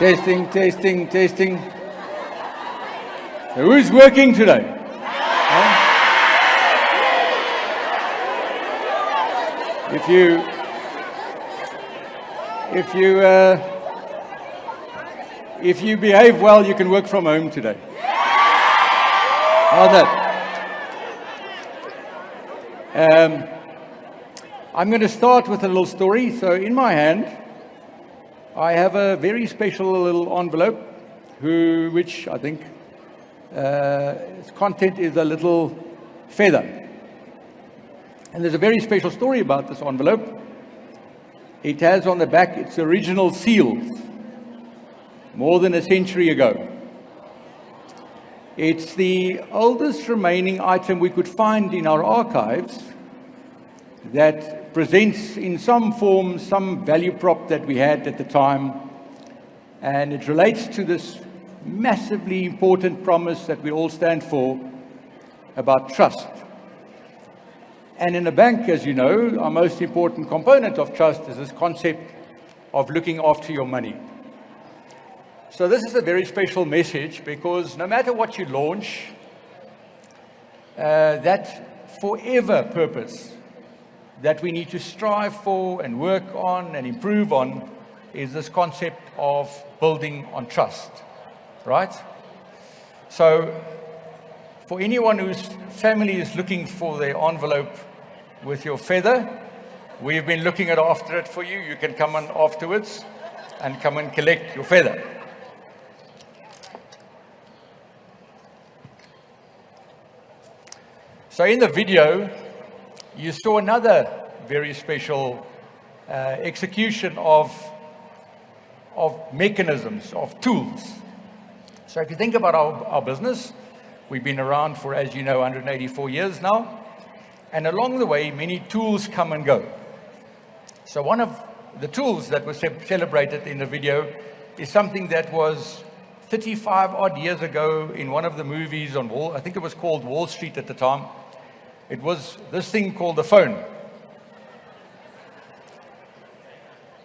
Testing, testing, testing. So who's working today? Huh? If you behave well, you can work from home today. How's that? I'm going to start with a little story. So in my hand, I have a very special little envelope, which I think its content is a little feather. And there's a very special story about this envelope. It has on the back its original seals, more than a century ago. It's the oldest remaining item we could find in our archives that presents in some form some value prop that we had at the time. And it relates to this massively important promise that we all stand for about trust. And in a bank, as you know, our most important component of trust is this concept of looking after your money. So this is a very special message because no matter what you launch, that forever purpose that we need to strive for and work on and improve on is this concept of building on trust, right? So for anyone whose family is looking for their envelope with your feather, we've been looking after it for you. You can come on afterwards and come and collect your feather. So in the video, you saw another very special execution of mechanisms, of tools. So if you think about our business, we've been around for, as you know, 184 years now. And along the way, many tools come and go. So one of the tools that was celebrated in the video is something that was 35 odd years ago in one of the movies on I think it was called Wall Street at the time. It was this thing called the phone.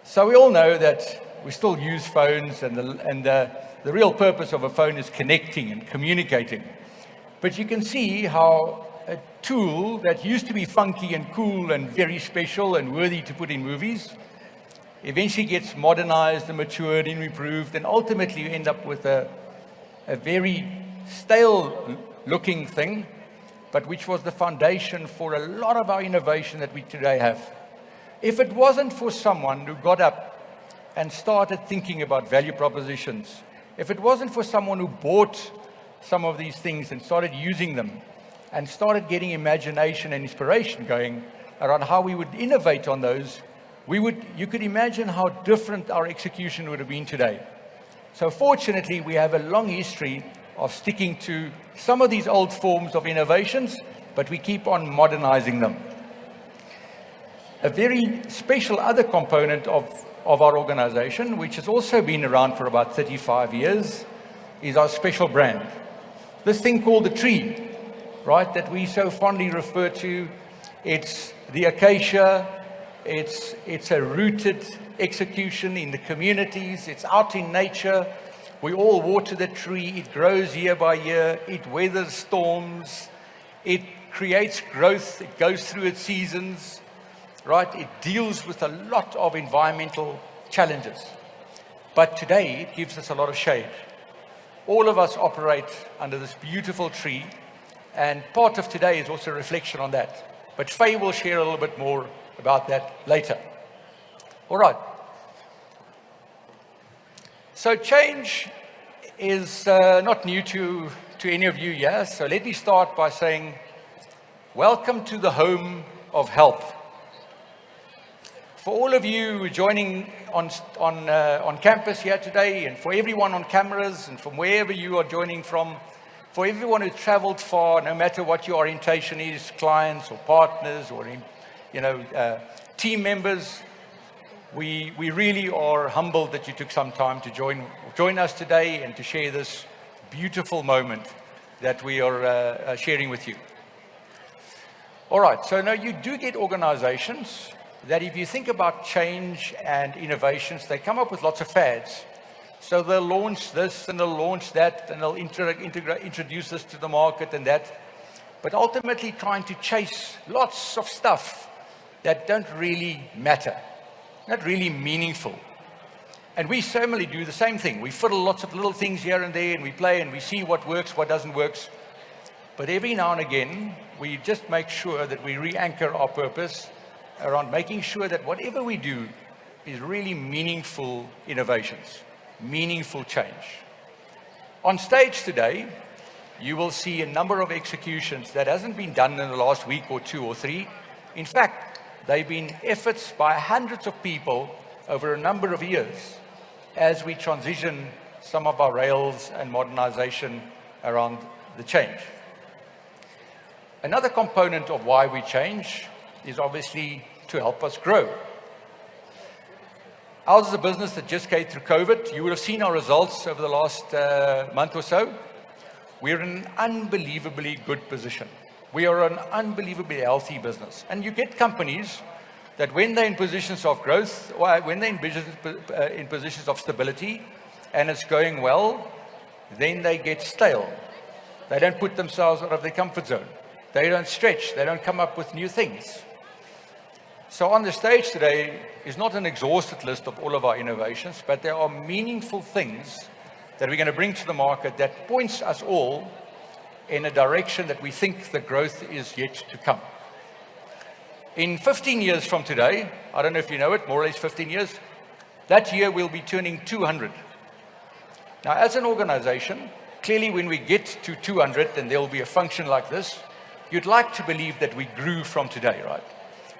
So we all know that we still use phones, and the real purpose of a phone is connecting and communicating. But you can see how a tool that used to be funky and cool and very special and worthy to put in movies eventually gets modernized and matured and improved, and ultimately you end up with a very stale looking thing, but which was the foundation for a lot of our innovation that we today have. If it wasn't for someone who got up and started thinking about value propositions, if it wasn't for someone who bought some of these things and started using them and started getting imagination and inspiration going around how we would innovate on those, you could imagine how different our execution would have been today. So fortunately, we have a long history of sticking to some of these old forms of innovations, but we keep on modernizing them. A very special other component of our organization, which has also been around for about 35 years, is our special brand. This thing called the tree, right, that we so fondly refer to. It's the Acacia. It's a rooted execution in the communities. It's out in nature. We all water the tree. It grows year by year. It weathers storms. It creates growth. It goes through its seasons, right? It deals with a lot of environmental challenges. But today, it gives us a lot of shade. All of us operate under this beautiful tree, and part of today is also a reflection on that. But Faye will share a little bit more about that later. All right. So change is not new to any of you here. So let me start by saying, welcome to the home of help. For all of you joining on campus here today, and for everyone on cameras, and from wherever you are joining from, for everyone who's traveled far, no matter what your orientation is, clients or partners or team members, we really are humbled that you took some time to join us today and to share this beautiful moment that we are sharing with you. All right, so now you do get organizations that, if you think about change and innovations, they come up with lots of fads. So they'll launch this and they'll launch that and they'll introduce this to the market and that. But ultimately trying to chase lots of stuff that don't really matter, not really meaningful. And we similarly do the same thing. We fiddle lots of little things here and there and we play and we see what works, what doesn't work. But every now and again, we just make sure that we re-anchor our purpose around making sure that whatever we do is really meaningful innovations, meaningful change. On stage today, you will see a number of executions that hasn't been done in the last week or 2 or 3. In fact, they've been efforts by hundreds of people over a number of years as we transition some of our rails and modernization around the change. Another component of why we change is obviously to help us grow. Ours is a business that just came through COVID. You would have seen our results over the last month or so. We're in an unbelievably good position. We are an unbelievably healthy business. And you get companies that when they're in positions of growth, or when they're in positions of stability, and it's going well, then they get stale. They don't put themselves out of their comfort zone. They don't stretch. They don't come up with new things. So on the stage today is not an exhaustive list of all of our innovations, but there are meaningful things that we're going to bring to the market that points us all in a direction that we think the growth is yet to come. In 15 years from today, I don't know if you know it, more or less 15 years, that year we'll be turning 200. Now, as an organization, clearly when we get to 200, and there will be a function like this, you'd like to believe that we grew from today, right?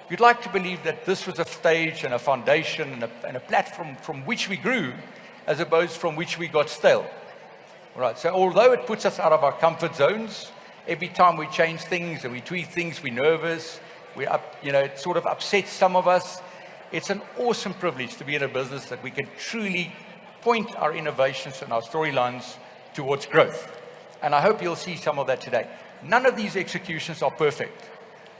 You'd like to believe that this was a stage and a foundation and a platform from which we grew, as opposed from which we got stale. All right, so although it puts us out of our comfort zones, every time we change things and we tweak things, we're nervous, it sort of upsets some of us. It's an awesome privilege to be in a business that we can truly point our innovations and our storylines towards growth. And I hope you'll see some of that today. None of these executions are perfect.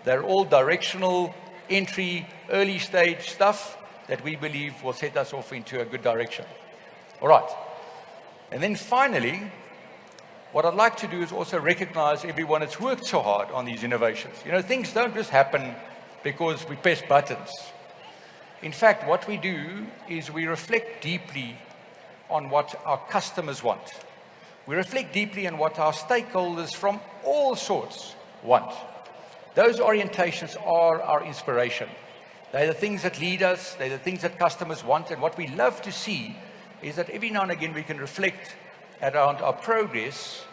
They're all directional, entry, early stage stuff that we believe will set us off into a good direction. All right. And then finally, what I'd like to do is also recognize everyone that's worked so hard on these innovations. You know, things don't just happen because we press buttons. In fact, what we do is we reflect deeply on what our customers want. We reflect deeply on what our stakeholders from all sorts want. Those orientations are our inspiration. They're the things that lead us, they're the things that customers want, and what we love to see is that every now and again we can reflect around our progress,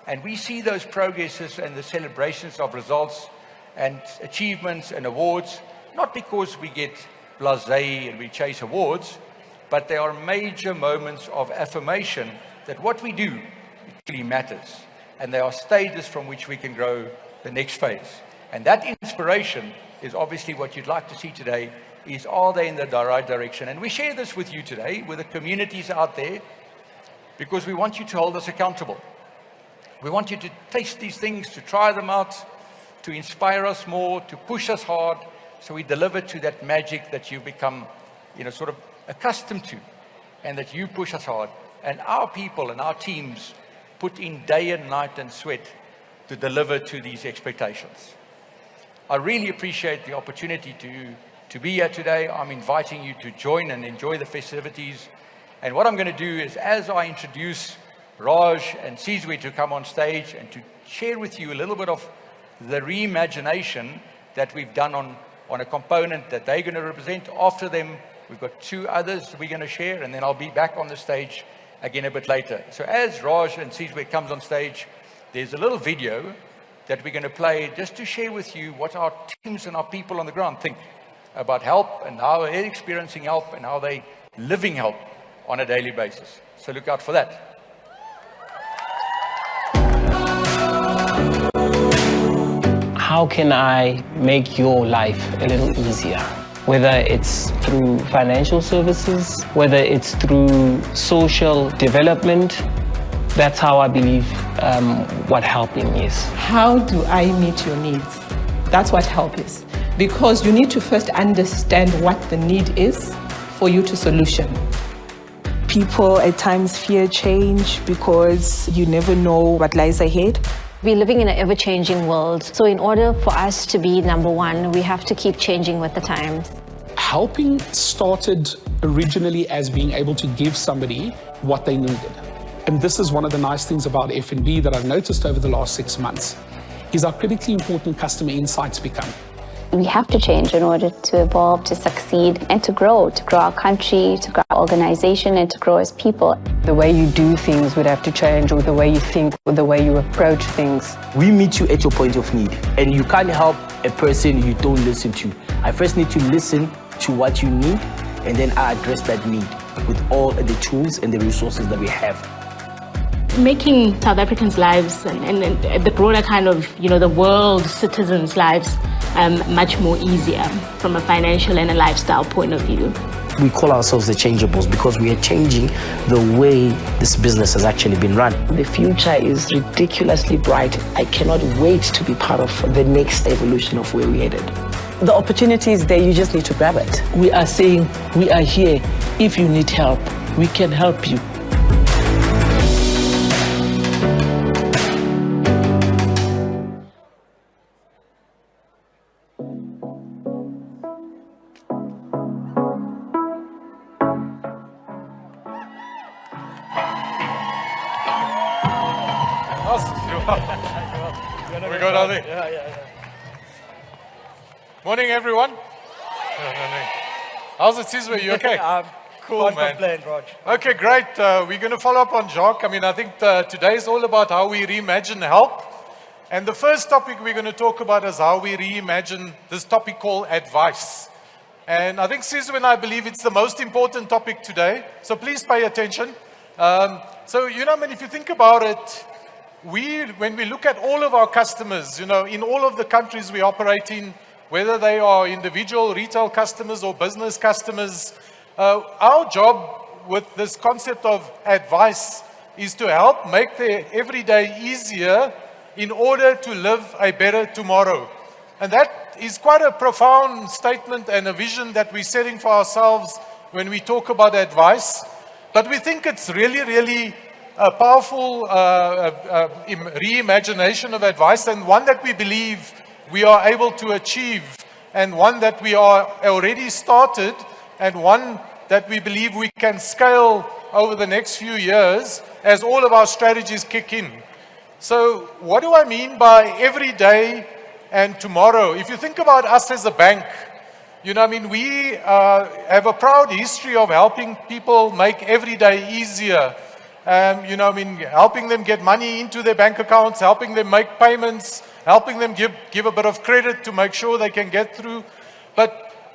and we see those progresses and the celebrations of results and achievements and awards, not because we get blasé and we chase awards, but they are major moments of affirmation that what we do really matters, and they are stages from which we can grow the next phase. And that inspiration is obviously what you'd like to see today, is are they in the right direction? And we share this with you today, with the communities out there, because we want you to hold us accountable. We want you to taste these things, to try them out, to inspire us more, to push us hard, so we deliver to that magic that you've become, sort of accustomed to, and that you push us hard. And our people and our teams put in day and night and sweat to deliver to these expectations. I really appreciate the opportunity to be here today. I'm inviting you to join and enjoy the festivities. And what I'm going to do is, as I introduce Raj and Sizwe to come on stage and to share with you a little bit of the reimagination that we've done on a component that they're going to represent. After them, we've got 2 others we're going to share, and then I'll be back on the stage again a bit later. So as Raj and Sizwe comes on stage, there's a little video that we're going to play just to share with you what our teams and our people on the ground think about help and how they're experiencing help and how they're living help on a daily basis. So look out for that. How can I make your life a little easier? Whether it's through financial services, whether it's through social development, that's how I believe what helping is. How do I meet your needs? That's what help is. Because you need to first understand what the need is for you to solution. People at times fear change because you never know what lies ahead. We're living in an ever-changing world. So in order for us to be number one, we have to keep changing with the times. Helping started originally as being able to give somebody what they needed. And this is one of the nice things about F&B that I've noticed over the last 6 months, is how critically important customer insights become. We have to change in order to evolve, to succeed, and to grow our country, to grow our organization, and to grow as people. The way you do things would have to change, or the way you think, or the way you approach things. We meet you at your point of need, and you can't help a person you don't listen to. I first need to listen to what you need, and then I address that need with all the tools and the resources that we have. Making South Africans' lives and the broader kind of, the world citizens' lives much more easier from a financial and a lifestyle point of view. We call ourselves the changeables because we are changing the way this business has actually been run. The future is ridiculously bright. I cannot wait to be part of the next evolution of where we're headed. The opportunity is there, you just need to grab it. We are saying we are here. If you need help, we can help you. We got on there. Yeah. Morning, everyone. How's it, Sizwe? You okay? Cool, man. Okay, great. We're going to follow up on Jacques. I think today is all about how we reimagine help. And the first topic we're going to talk about is how we reimagine this topic called advice. And I think Sizwe and I believe it's the most important topic today. So please pay attention. If you think about it, when we look at all of our customers, in all of the countries we operate in, whether they are individual retail customers or business customers, our job with this concept of advice is to help make their everyday easier in order to live a better tomorrow. And that is quite a profound statement and a vision that we're setting for ourselves when we talk about advice. But we think it's really a powerful reimagination of advice, and one that we believe we are able to achieve, and one that we are already started, and one that we believe we can scale over the next few years as all of our strategies kick in. So what do I mean by every day and tomorrow? If you think about us as a bank, we have a proud history of helping people make every day easier. Helping them get money into their bank accounts, helping them make payments, helping them give a bit of credit to make sure they can get through.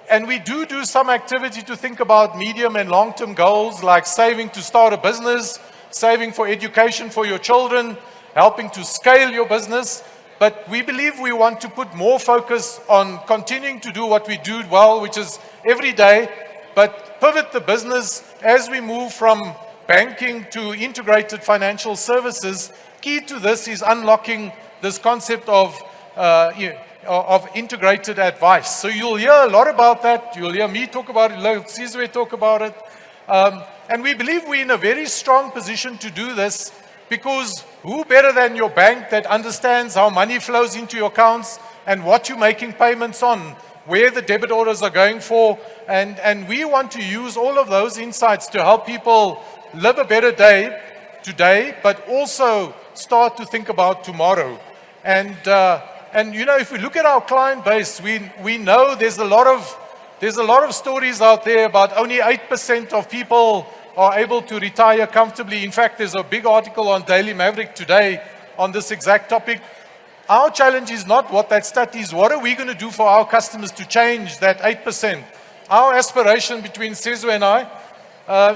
And we do some activity to think about medium and long-term goals, like saving to start a business, saving for education for your children, helping to scale your business. But we believe we want to put more focus on continuing to do what we do well, which is every day, but pivot the business as we move from banking to integrated financial services. Key to this is unlocking this concept of integrated advice. So you'll hear a lot about that. You'll hear me talk about it, Sizwe talk about it. And we believe we're in a very strong position to do this, because who better than your bank that understands how money flows into your accounts and what you're making payments on, where the debit orders are going for. And we want to use all of those insights to help people live a better day today, but also start to think about tomorrow. And if we look at our client base, we know there's a lot of stories out there about only 8% of people are able to retire comfortably. In fact, there's a big article on Daily Maverick today on this exact topic. Our challenge is not what that stat is. What are we going to do for our customers to change that 8%? Our aspiration between Sizwe and I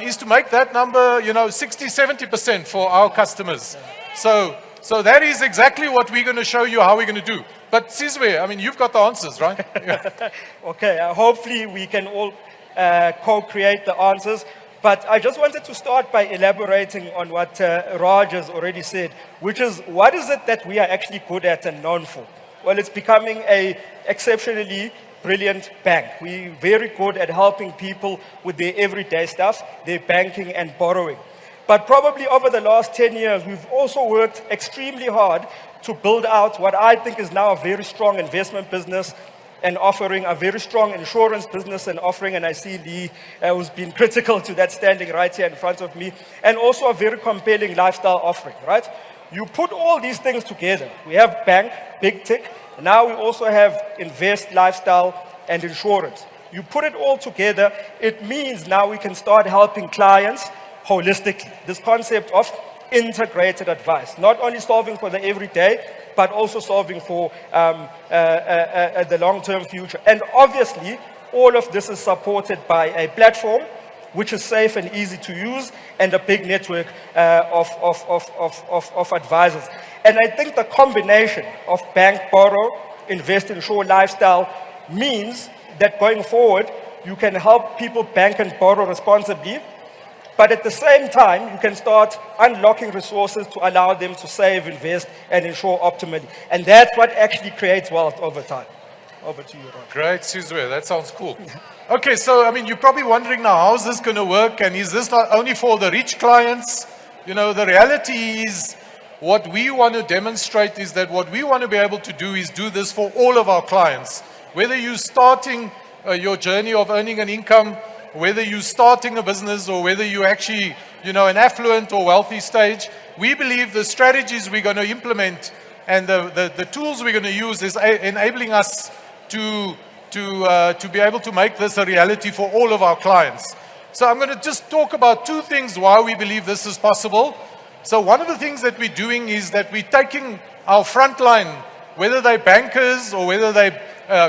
is to make that number, 60, 70% for our customers. So that is exactly what we're going to show you how we're going to do. But Sizwe, you've got the answers, right? Yeah. Okay, hopefully we can all co-create the answers. But I just wanted to start by elaborating on what Raj has already said, which is, what is it that we are actually good at and known for? Well, it's becoming a exceptionally brilliant bank. We're very good at helping people with their everyday stuff, their banking and borrowing. But probably over the last 10 years, we've also worked extremely hard to build out what I think is now a very strong investment business and offering a very strong insurance business and offering, and I see Lee who's been critical to that standing right here in front of me, and also a very compelling lifestyle offering, right? You put all these things together. We have bank, big tick, and now we also have invest, lifestyle, and insurance. You put it all together, it means now we can start helping clients holistically. This concept of integrated advice, not only solving for the everyday, but also solving for the long-term future. And obviously, all of this is supported by a platform which is safe and easy to use, and a big network of advisors. And I think the combination of bank, borrow, invest, insure, lifestyle means that going forward, you can help people bank and borrow responsibly, but at the same time, you can start unlocking resources to allow them to save, invest, and insure optimally. And that's what actually creates wealth over time. Over to you, Ron. Great, Sizwe. That sounds cool. Okay, so, I mean, you're probably wondering now, how's this going to work? And is this not only for the rich clients? You know, the reality is, what we want to demonstrate is that what we want to be able to do is do this for all of our clients. Whether you're starting your journey of earning an income, whether you're starting a business, or whether you're actually, you know, an affluent or wealthy stage, we believe the strategies we're going to implement and the tools we're going to use is enabling us to be able to make this a reality for all of our clients. So I'm going to just talk about two things why we believe this is possible. So one of the things that we're doing is that we're taking our frontline, whether they're bankers or whether they're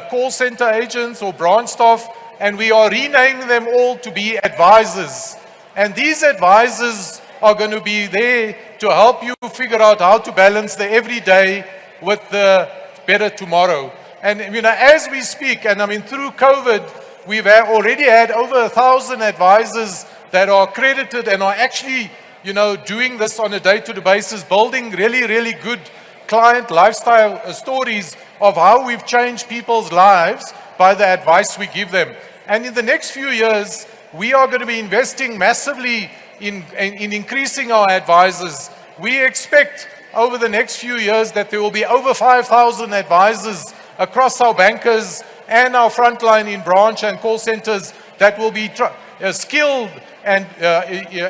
call center agents or branch staff, and we are renaming them all to be advisors. And these advisors are going to be there to help you figure out how to balance the everyday with the better tomorrow. And, you know, as we speak, and I mean, through COVID, we've already had over 1,000 advisors that are accredited and are actually, you know, doing this on a day-to-day basis, building really, really good client lifestyle stories of how we've changed people's lives by the advice we give them. And in the next few years, we are going to be investing massively in increasing our advisors. We expect over the next few years that there will be over 5,000 advisors across our bankers and our frontline in branch and call centers that will be skilled and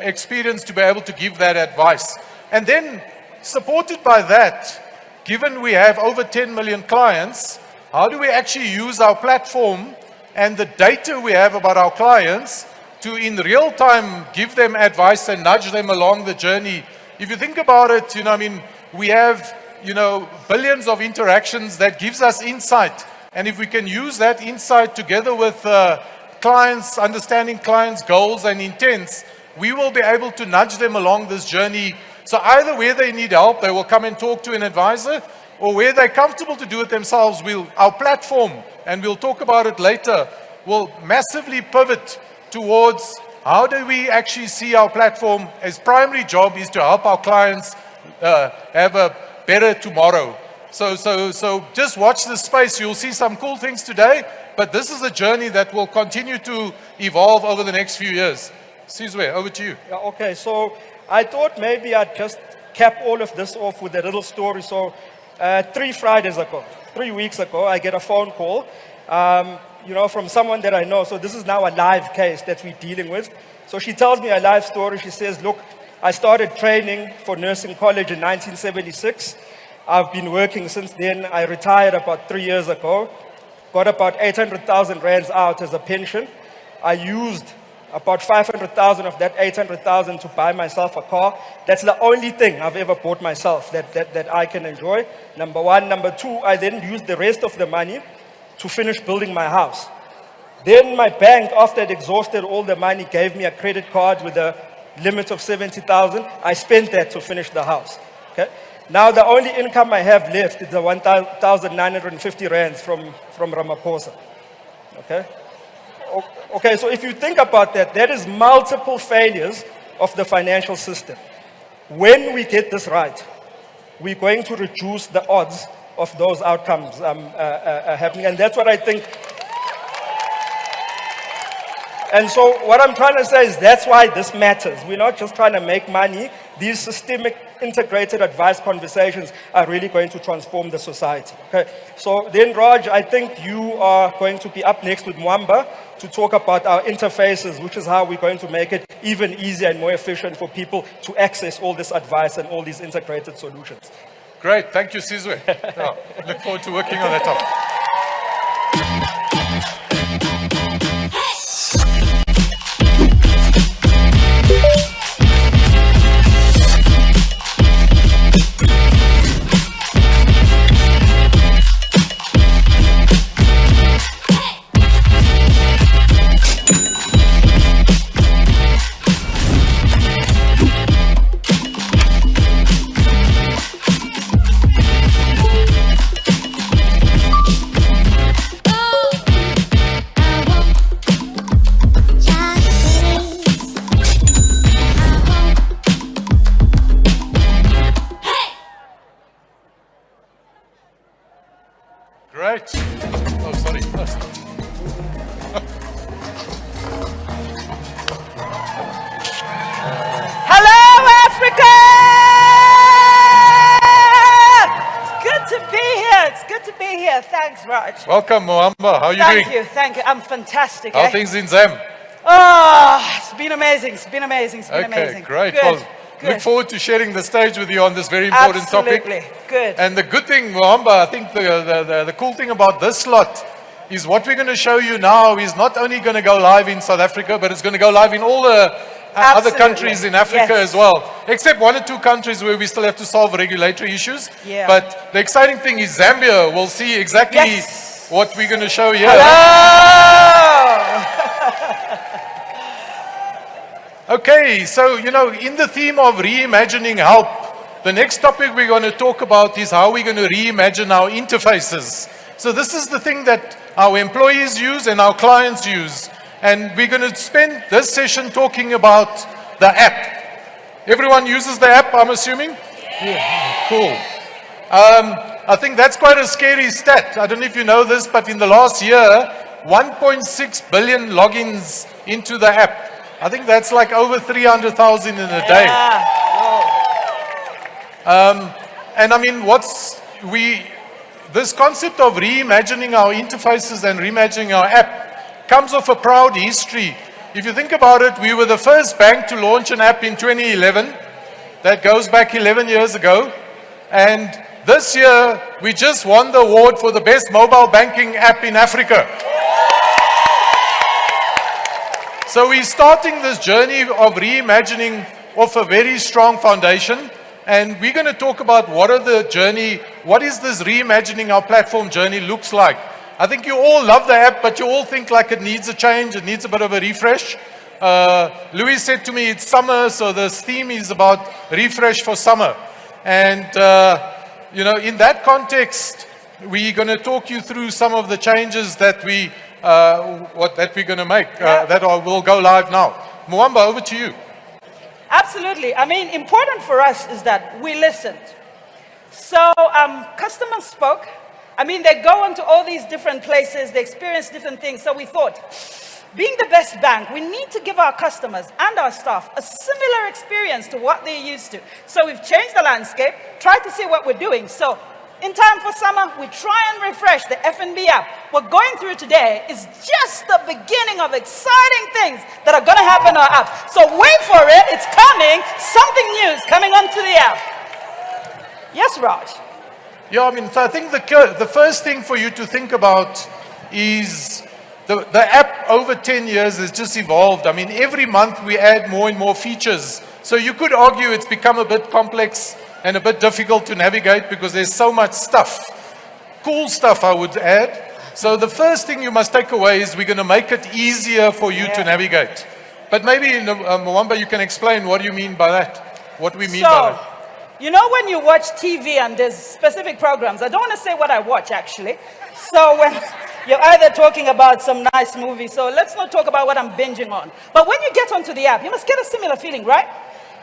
experienced to be able to give that advice. And then, supported by that, given we have over 10 million clients, how do we actually use our platform and the data we have about our clients to in real time give them advice and nudge them along the journey? If you think about it, you know, I mean, we have, you know, billions of interactions that gives us insight. And if we can use that insight together with clients, understanding clients' goals and intents, we will be able to nudge them along this journey. So either where they need help, they will come and talk to an advisor, or where they're comfortable to do it themselves, our platform, and we'll talk about it later, will massively pivot towards how do we actually see our platform as primary job is to help our clients have a better tomorrow. So just watch this space. You'll see some cool things today, but this is a journey that will continue to evolve over the next few years. Sizwe, over to you. Yeah, okay, so I thought maybe I'd just cap all of this off with a little story. So 3 weeks ago, I get a phone call, you know, from someone that I know. So this is now a live case that we're dealing with. So she tells me a live story. She says, look, I started training for nursing college in 1976. I've been working since then. I retired about 3 years ago, got about 800,000 rands out as a pension. I used about 500,000 of that 800,000 to buy myself a car. That's the only thing I've ever bought myself that I can enjoy. Number one. Number two, I then used the rest of the money to finish building my house. Then my bank, after it exhausted all the money, gave me a credit card with a limit of 70,000. I spent that to finish the house. Okay. Now the only income I have left is the 1,950 rands from Ramaphosa. Okay. Okay, so if you think about that, that is multiple failures of the financial system. When we get this right, we're going to reduce the odds of those outcomes happening. And that's what I think And so what I'm trying to say is that's why this matters. We're not just trying to make money. These systemic integrated advice conversations are really going to transform the society. Okay. So then, Raj, I think you are going to be up next with Mwamba to talk about our interfaces, which is how we're going to make it even easier and more efficient for people to access all this advice and all these integrated solutions. Great, thank you, Sizwe. Oh, look forward to working on that topic. Great. Oh, sorry. Hello, Africa! It's good to be here. It's good to be here. Thanks, Raj. Welcome, Mwamba. How are you doing? Thank you. I'm fantastic. How are things in Zam? Oh, it's been amazing. It's been amazing. It's been amazing. Okay, great. Good. Well, look forward to sharing the stage with you on this very important topic. Absolutely. Good. And the good thing, Mwamba, I think the cool thing about this slot is what we're going to show you now is not only going to go live in South Africa, but it's going to go live in all the other countries in Africa as well, except 1 or 2 countries where we still have to solve regulatory issues. Yeah. But the exciting thing is Zambia will see exactly what we're going to show here. Okay, so, you know, in the theme of reimagining help, the next topic we're going to talk about is how we're going to reimagine our interfaces. So this is the thing that our employees use and our clients use. And we're going to spend this session talking about the app. Everyone uses the app, I'm assuming? Yeah. Cool. I think that's quite a scary stat. I don't know if you know this, but in the last year, 1.6 billion logins into the app. I think that's like over 300,000 in a day. And I mean, this concept of reimagining our interfaces and reimagining our app comes off a proud history. If you think about it, we were the first bank to launch an app in 2011. That goes back 11 years ago. And this year, we just won the award for the best mobile banking app in Africa. So we're starting this journey of reimagining off a very strong foundation. And we're going to talk about what is this reimagining our platform journey looks like. I think you all love the app, but you all think like it needs a change, it needs a bit of a refresh. Louis said to me, it's summer, so this theme is about refresh for summer. And, you know, in that context, we're going to talk you through some of the changes that we're going to make, that will go live now. Mwamba, over to you. Absolutely. I mean, important for us is that we listened. So customers spoke. I mean, they go into all these different places, they experience different things. So we thought, being the best bank, we need to give our customers and our staff a similar experience to what they're used to. So we've changed the landscape, tried to see what we're doing. So in time for summer, we try and refresh the F&B app. What we're going through today is just the beginning of exciting things that are going to happen on our app. So wait for it. It's coming. Something new is coming onto the app. Yes, Raj? Yeah, I mean, so I think the first thing for you to think about is the app over 10 years has just evolved. I mean, every month we add more and more features. So you could argue it's become a bit complex and a bit difficult to navigate because there's so much stuff. Cool stuff, I would add. So the first thing you must take away is we're going to make it easier for you to navigate. But maybe, Mwamba, you can explain what do you mean by that? What we mean by that. You know when you watch TV and there's specific programs, I don't want to say what I watch actually. So when you're either talking about some nice movie, so let's not talk about what I'm binging on. But when you get onto the app, you must get a similar feeling, right?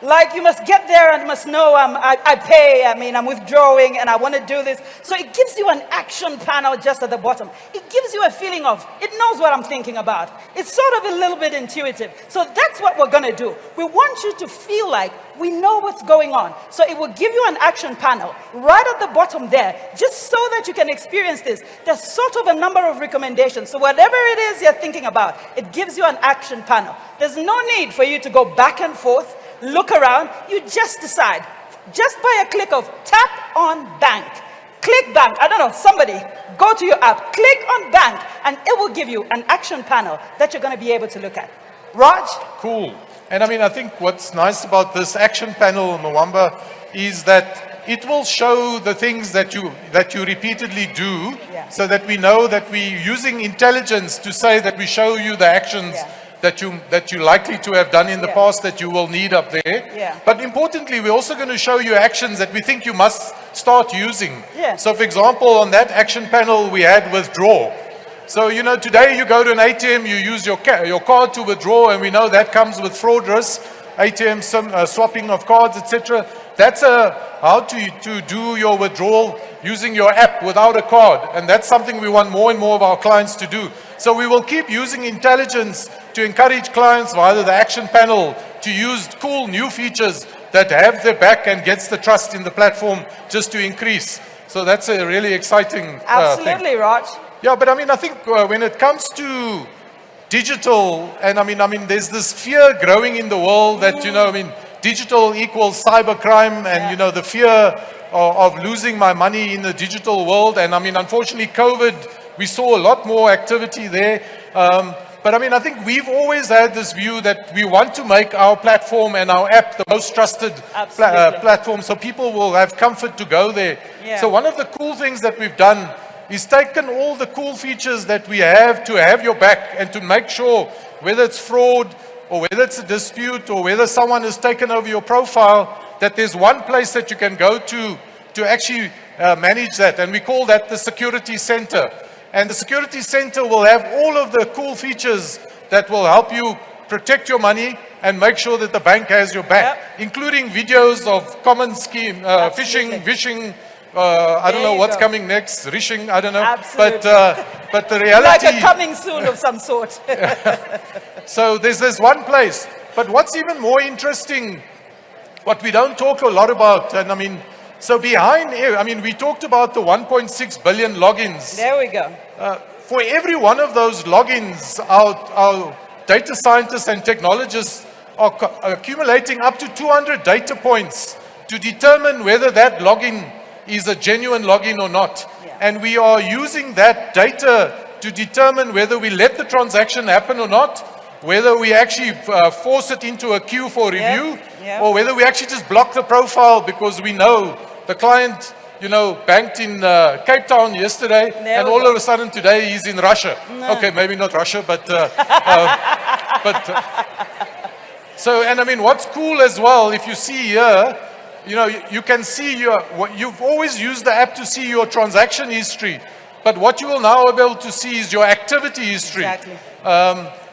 Like you must get there and must know I pay, I'm withdrawing and I want to do this. So it gives you an action panel just at the bottom. It gives you a feeling of, it knows what I'm thinking about. It's sort of a little bit intuitive. So that's what we're going to do. We want you to feel like we know what's going on. So it will give you an action panel right at the bottom there, just so that you can experience this. There's sort of a number of recommendations. So whatever it is you're thinking about, it gives you an action panel. There's no need for you to go back and forth, look around. You just decide, just by a click of tap on bank. Click bank. I don't know, somebody go to your app, click on bank, and it will give you an action panel that you're going to be able to look at. Raj? Cool. And I think what's nice about this action panel, Mwamba, is that it will show the things that you repeatedly do, so that we know that we're using intelligence to say that we show you the actions that you're likely to have done in the past that you will need up there. But importantly, we're also going to show you actions that we think you must start using. So for example, on that action panel, we had withdraw. So, today you go to an ATM, you use your card to withdraw, and we know that comes with fraud risk, ATM swapping of cards, etc. That's how to do your withdrawal using your app without a card. And that's something we want more and more of our clients to do. So we will keep using intelligence to encourage clients via the action panel to use cool new features that have their back and gets the trust in the platform just to increase. So that's a really exciting thing. Absolutely, Raj. Yeah, but I think when it comes to digital, and there's this fear growing in the world that, digital equals cybercrime, and, the fear of losing my money in the digital world. And unfortunately, COVID, we saw a lot more activity there. But I think we've always had this view that we want to make our platform and our app the most trusted platform, so people will have comfort to go there. So one of the cool things that we've done is taken all the cool features that we have to have your back and to make sure, whether it's fraud or whether it's a dispute or whether someone has taken over your profile, that there's one place that you can go to actually manage that. And we call that the security center. And the security center will have all of the cool features that will help you protect your money and make sure that the bank has your back, including videos of common scheme, phishing, vishing, I don't know what's coming next, rishing, I don't know. Absolutely. But the reality... Like a coming soon of some sort. So there's this one place. But what's even more interesting, what we don't talk a lot about, and so behind, we talked about the 1.6 billion logins. There we go. For every one of those logins, our data scientists and technologists are accumulating up to 200 data points to determine whether that login is a genuine login or not. And we are using that data to determine whether we let the transaction happen or not, whether we actually force it into a queue for review, or whether we actually just block the profile because we know the client, banked in Cape Town yesterday, and all of a sudden today he's in Russia. Okay, maybe not Russia, but so, and what's cool as well, if you see here, you can see you've always used the app to see your transaction history, but what you will now be able to see is your activity history.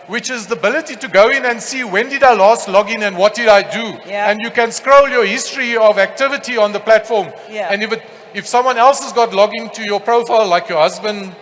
Which is the ability to go in and see when did I last log in and what did I do. And you can scroll your history of activity on the platform. And if someone else has got login to your profile, like your husband,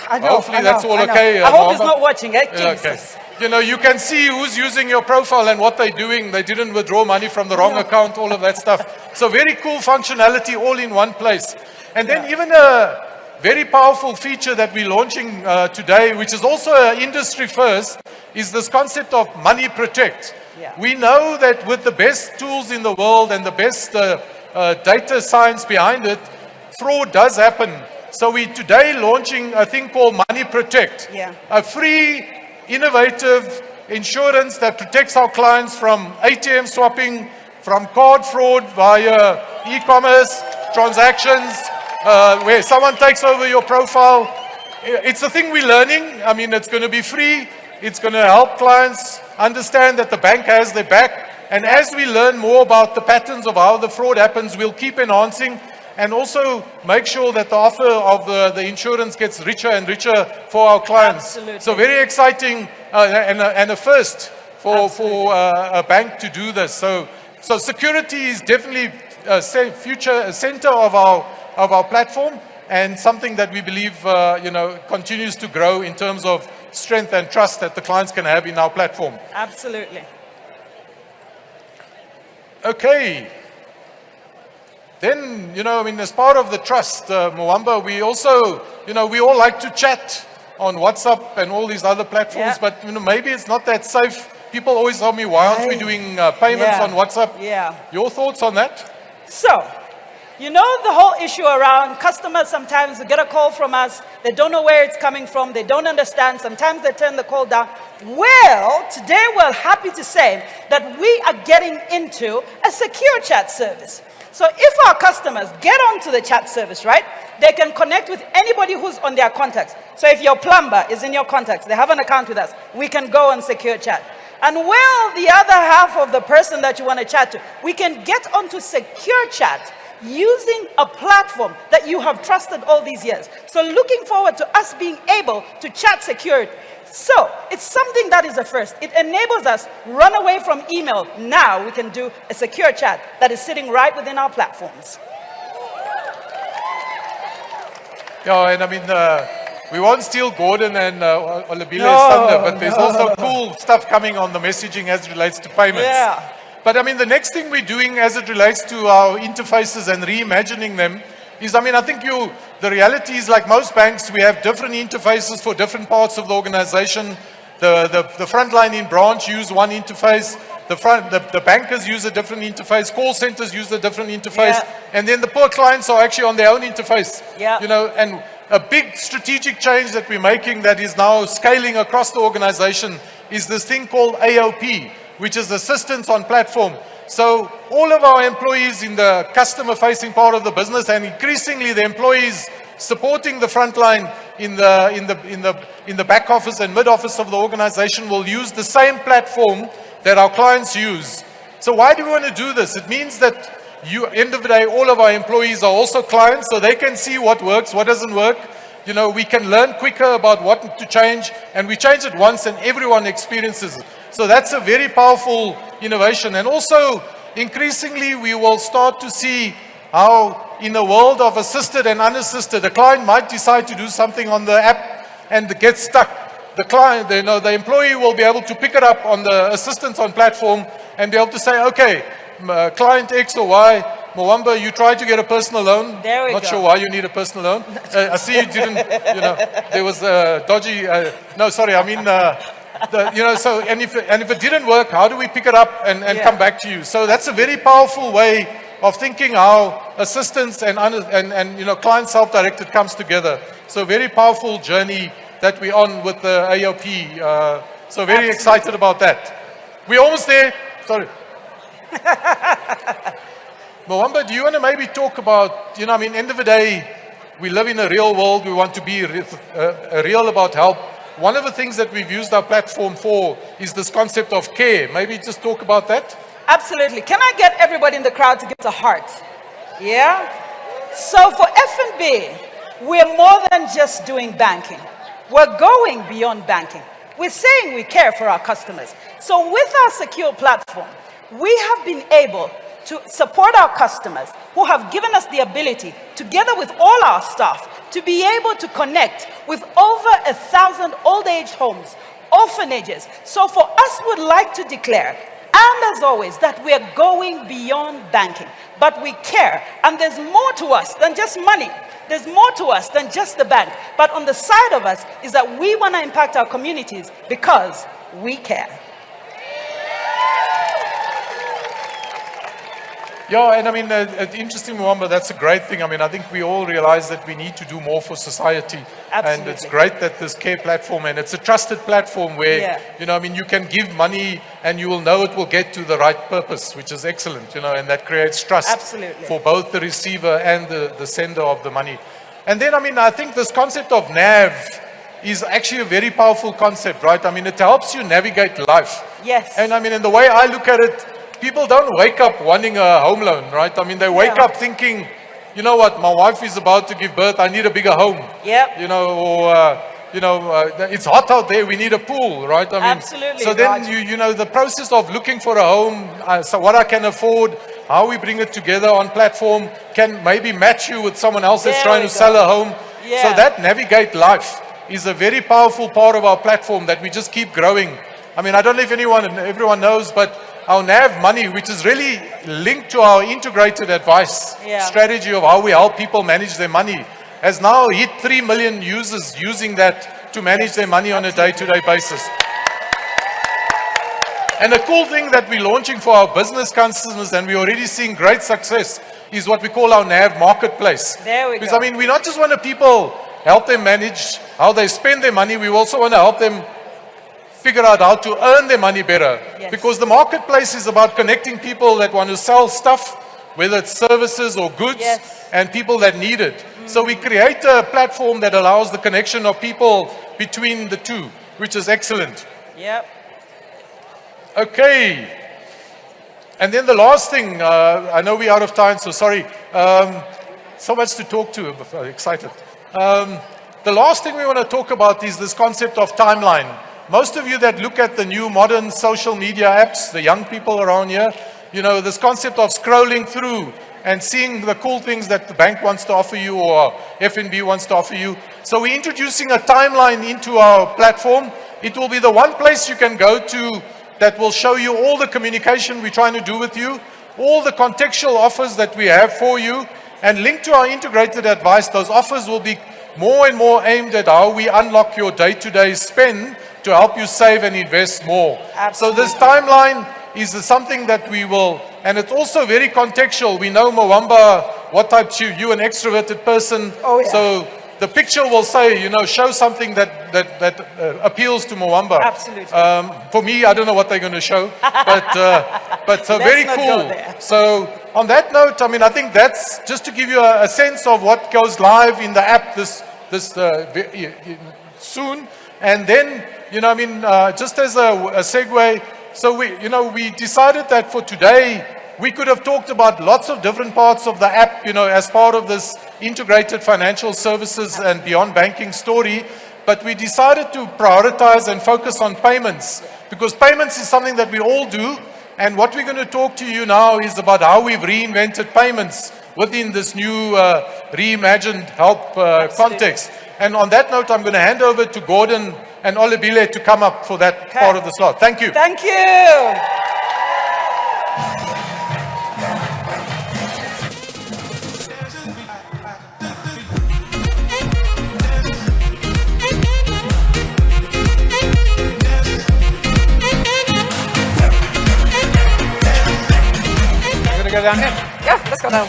hopefully that's all okay. I hope he's not watching it. Jesus. Okay. You can see who's using your profile and what they're doing. They didn't withdraw money from the wrong account, all of that stuff. So very cool functionality all in one place. And then even a very powerful feature that we're launching today, which is also an industry first, is this concept of Money Protect. We know that with the best tools in the world and the best data science behind it, fraud does happen. So we're today launching a thing called Money Protect, a free, innovative insurance that protects our clients from ATM swapping, from card fraud via e-commerce transactions, where someone takes over your profile. It's a thing we're learning. It's going to be free. It's going to help clients understand that the bank has their back. And as we learn more about the patterns of how the fraud happens, we'll keep enhancing and also make sure that the offer of the insurance gets richer and richer for our clients. Absolutely. So very exciting and a first for a bank to do this. So So security is definitely a center of our platform, and something that we believe continues to grow in terms of strength and trust that the clients can have in our platform. Absolutely. Okay. Then, as part of the trust, Mwamba, we also, we all like to chat on WhatsApp and all these other platforms, but maybe it's not that safe. People always tell me, why aren't we doing payments on WhatsApp? Yeah. Your thoughts on that? So, the whole issue around customers sometimes get a call from us, they don't know where it's coming from, they don't understand, sometimes they turn the call down. Well, today we're happy to say that we are getting into a secure chat service. So if our customers get onto the chat service, right, they can connect with anybody who's on their contacts. So if your plumber is in your contacts, they have an account with us, we can go on secure chat. And the other half of the person that you want to chat to, we can get onto secure chat using a platform that you have trusted all these years. So looking forward to us being able to chat secure. So it's something that is a first. It enables us run away from email. Now we can do a secure chat that is sitting right within our platforms. Yeah, and we won't steal Gordon and Olabile's thunder, but there's also cool stuff coming on the messaging as it relates to payments. Yeah. But the next thing we're doing as it relates to our interfaces and reimagining them is, I think the reality is, like most banks, we have different interfaces for different parts of the organization. The frontline in branch use one interface. The bankers use a different interface. Call centers use a different interface. And then the poor clients are actually on their own interface. And a big strategic change that we're making that is now scaling across the organization is this thing called AOP, which is assistance on platform. So all of our employees in the customer-facing part of the business, and increasingly the employees supporting the frontline in the back office and mid office of the organization, will use the same platform that our clients use. So why do we want to do this? It means that end of the day, all of our employees are also clients, so they can see what works, what doesn't work. We can learn quicker about what to change, and we change it once and everyone experiences it. So that's a very powerful innovation. And also, increasingly, we will start to see how in the world of assisted and unassisted, a client might decide to do something on the app and get stuck. The client, the employee will be able to pick it up on the assistance on platform and be able to say, okay, client X or Y, Mwamba, you tried to get a personal loan. There we Not go. sure why you need a personal loan. I see you didn't, there was a dodgy, no, sorry, so, and if it didn't work, how do we pick it up and come back to you? So that's a very powerful way of thinking how assistance and client self-directed comes together. So very powerful journey that we're on with the AOP. So very excited about that. We're almost there. Sorry. Mwamba, do you want to maybe talk about, end of the day, we live in a real world. We want to be real about help. One of the things that we've used our platform for is this concept of care. Maybe just talk about that. Absolutely. Can I get everybody in the crowd to give us a heart? Yeah? So for F&B, we're more than just doing banking. We're going beyond banking. We're saying we care for our customers. So with our secure platform, we have been able to support our customers who have given us the ability, together with all our staff, to be able to connect with over 1,000 old age homes, orphanages. So for us, we'd like to declare, and as always, that we are going beyond banking, but we care. And there's more to us than just money. There's more to us than just the bank. But on the side of us is that we want to impact our communities because we care. Yeah, and interesting, Mwamba, that's a great thing. I think we all realize that we need to do more for society. Absolutely. And it's great that this care platform, and it's a trusted platform where, you can give money and you will know it will get to the right purpose, which is excellent, and that creates trust. Absolutely. For both the receiver and the sender of the money. And then, I think this concept of NAV is actually a very powerful concept, right? It helps you navigate life. Yes. And in the way I look at it, people don't wake up wanting a home loan, right? They wake up thinking, you know what, my wife is about to give birth, I need a bigger home. Yep. Or it's hot out there, we need a pool, right? I mean, Absolutely, so then Raj. the process of looking for a home, so what I can afford, how we bring it together on platform, can maybe match you with someone else that's There trying we to go. sell a home. Yeah. So that Navigate Life is a very powerful part of our platform that we just keep growing. I mean, I don't know if everyone knows, but our NAV money, which is really linked to our integrated advice strategy of how we help people manage their money, has now hit 3 million users using that to manage their money on a day-to-day basis. And the cool thing that we're launching for our business customers, and we're already seeing great success, is what we call our NAV marketplace. There we Because go. I mean, we not just want to people help them manage how they spend their money, we also want to help them figure out how to earn their money better. Yes. Because the marketplace is about connecting people that want to sell stuff, whether it's services or goods, Yes. and people that need it. So we create a platform that allows the connection of people between the two, which is excellent. Yep. Okay. And then the last thing, I know we're out of time, so sorry. So much to talk to, I'm excited. The last thing we want to talk about is this concept of timeline. Most of you that look at the new modern social media apps, the young people around here, this concept of scrolling through and seeing the cool things that the bank wants to offer you or FNB wants to offer you. So we're introducing a timeline into our platform. It will be the one place you can go to that will show you all the communication we're trying to do with you, all the contextual offers that we have for you, and linked to our integrated advice. Those offers will be more and more aimed at how we unlock your day-to-day spend to help you save and invest more. Absolutely. So this timeline is something that we will, and it's also very contextual. We know Mwamba, what type you an extroverted person. Oh, yeah. So the picture will say, show something that appeals to Mwamba. Absolutely. For me, I don't know what they're going to show, but so Let's very not cool. go there. So on that note, I mean, I think that's just to give you a sense of what goes live in the app this soon. And then, just as a segue, so we decided that for today, we could have talked about lots of different parts of the app, as part of this integrated financial services and beyond banking story. But we decided to prioritize and focus on payments, because payments is something that we all do. And what we're going to talk to you now is about how we've reinvented payments within this new Reimagined Help context. And on that note, I'm going to hand over to Gordon and Olubile to come up for that part of the slot. Thank you. Thank you. We're going to go down here. Yeah, let's go down.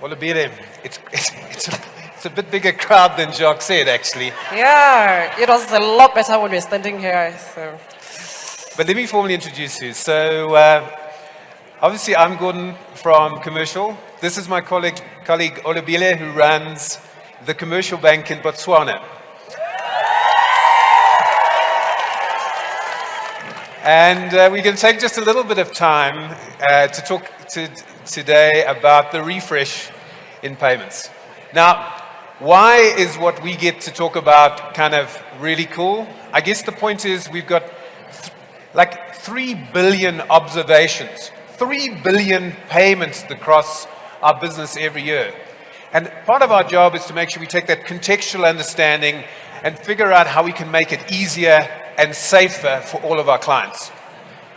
Olubile, it's a bit bigger crowd than Jacques said, actually. Yeah, it was a lot better when we were standing here. So. But let me formally introduce you. So, obviously, I'm Gordon from Commercial. This is my colleague Olubile, who runs the commercial bank in Botswana. And we're going to take just a little bit of time to talk today about the refresh in payments. Now, why is what we get to talk about kind of really cool? I guess the point is we've got like 3 billion observations, 3 billion payments across our business every year. And part of our job is to make sure we take that contextual understanding and figure out how we can make it easier and safer for all of our clients.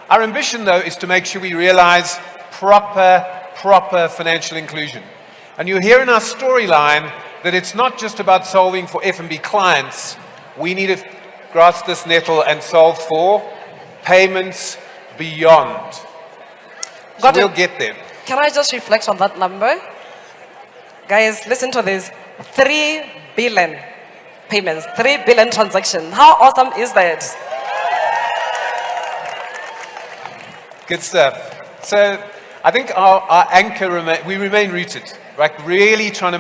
Our ambition, though, is to make sure we realize proper financial inclusion. And you hear in our storyline that it's not just about solving for F&B clients. We need to grasp this nettle and solve for payments beyond. So we'll get there. Can I just reflect on that number? Guys, listen to this. 3 billion payments, 3 billion transactions. How awesome is that? Good stuff. So I think our anchor, we remain rooted, right? Really trying to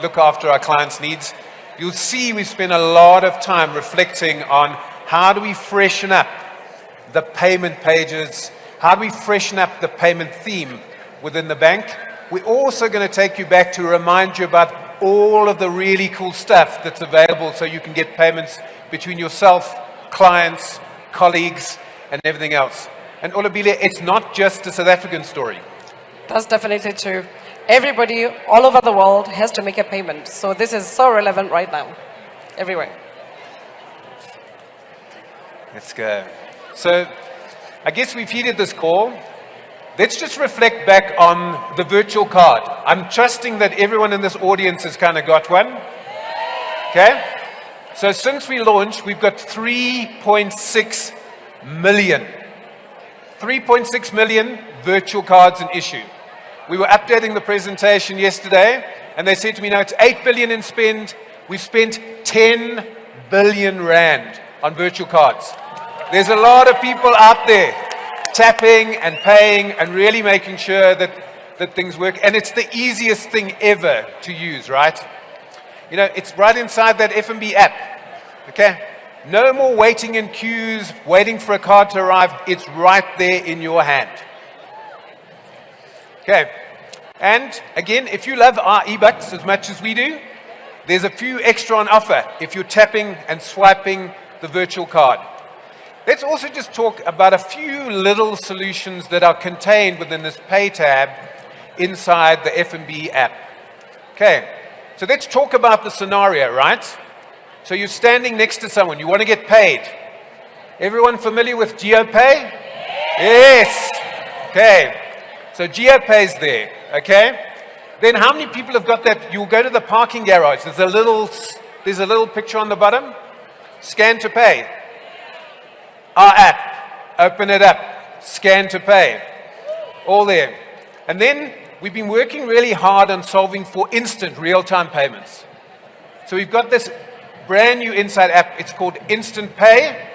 look after our clients' needs. You'll see we spend a lot of time reflecting on how do we freshen up the payment pages? How do we freshen up the payment theme within the bank? We're also going to take you back to remind you about all of the really cool stuff that's available so you can get payments between yourself, clients, colleagues, and everything else. And Olabile, it's not just a South African story. That's definitely true. Everybody all over the world has to make a payment. So this is so relevant right now, everywhere. Let's go. So I guess we've heeded this call. Let's just reflect back on the virtual card. I'm trusting that everyone in this audience has kind of got one. Okay? So since we launched, we've got 3.6 million. 3.6 million virtual cards in issue. We were updating the presentation yesterday, and they said to me, now it's 8 billion in spend. We've spent 10 billion rand on virtual cards. There's a lot of people out there tapping and paying and really making sure that things work. And it's the easiest thing ever to use, right? You know, it's right inside that F&B app. Okay? No more waiting in queues, waiting for a card to arrive. It's right there in your hand. Okay. And again, if you love our e-bucks as much as we do, there's a few extra on offer if you're tapping and swiping the virtual card. Let's also just talk about a few little solutions that are contained within this Pay tab inside the F&B app. Okay, so let's talk about the scenario, right? So you're standing next to someone, you want to get paid. Everyone familiar with GeoPay? Yes! Okay, so GeoPay's there, okay? Then how many people have got that? You'll go to the parking garage, there's a little picture on the bottom. Scan to pay. Our app, open it up, scan to pay, all there. And then we've been working really hard on solving for instant real-time payments. So we've got this brand new inside app, it's called Instant Pay.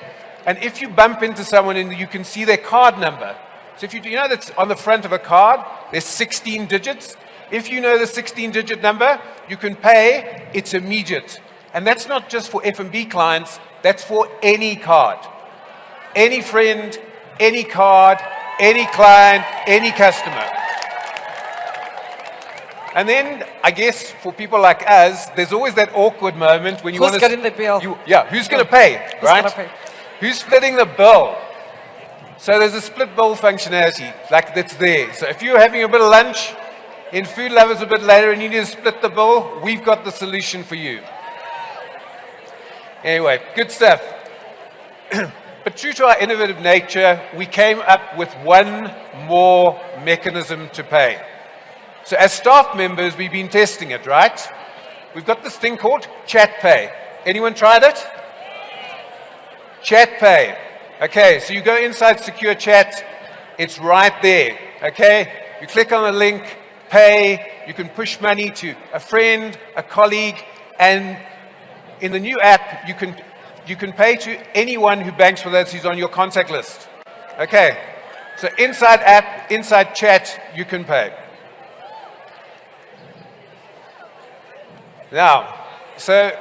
And if you bump into someone and you can see their card number. So if you know that's on the front of a card, there's 16 digits. If you know the 16-digit number, you can pay, it's immediate. And that's not just for F&B clients, that's for any card. Any friend, any card, any client, any customer. And then, I guess, for people like us, there's always that awkward moment when you want to... Who's getting the bill? Who's going to pay, right? Who's going to pay? Who's splitting the bill? So there's a split bill functionality, like that's there. So if you're having a bit of lunch in Food Lovers a bit later and you need to split the bill, we've got the solution for you. Anyway, good stuff. But true to our innovative nature, we came up with one more mechanism to pay. So as staff members, we've been testing it, right? We've got this thing called Chat Pay. Anyone tried it? Chat Pay. Okay, so you go inside Secure Chat, it's right there, okay? You click on the link, pay, you can push money to a friend, a colleague, and in the new app, you can pay to anyone who banks with us who's on your contact list. Okay, so inside app, inside chat, you can pay. Now, so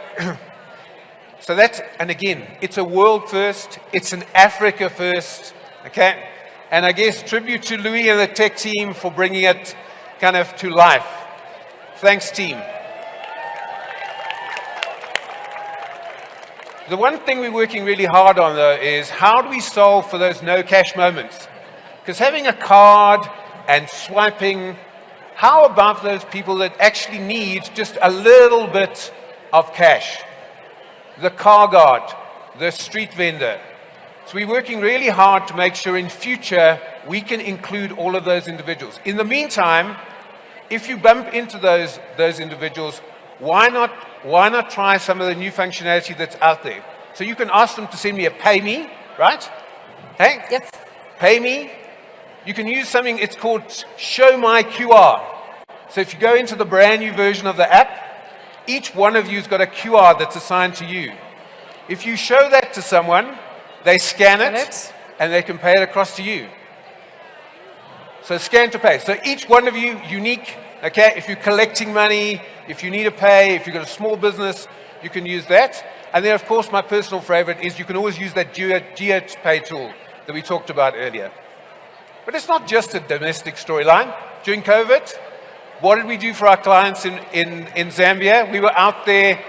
that's, and again, it's a world first, it's an Africa first, okay? And I guess tribute to Louis and the tech team for bringing it kind of to life. Thanks, team. The one thing we're working really hard on, though, is how do we solve for those no cash moments? Because having a card and swiping, how about those people that actually need just a little bit of cash? The car guard, the street vendor. So we're working really hard to make sure in future we can include all of those individuals. In the meantime, if you bump into those individuals, why not try some of the new functionality that's out there? So you can ask them to send me a pay me, right? Hey? Yes. Pay me. You can use something, it's called Show My QR. So if you go into the brand new version of the app, each one of you's got a QR that's assigned to you. If you show that to someone, they scan it, and they can pay it across to you. So scan to pay. So each one of you, unique, okay? If you're collecting money, if you need to pay, if you've got a small business, you can use that. And then, of course, my personal favorite is you can always use that GeoPay tool. that we talked about earlier. But it's not just a domestic storyline. During COVID, what did we do for our clients in Zambia? We were out there,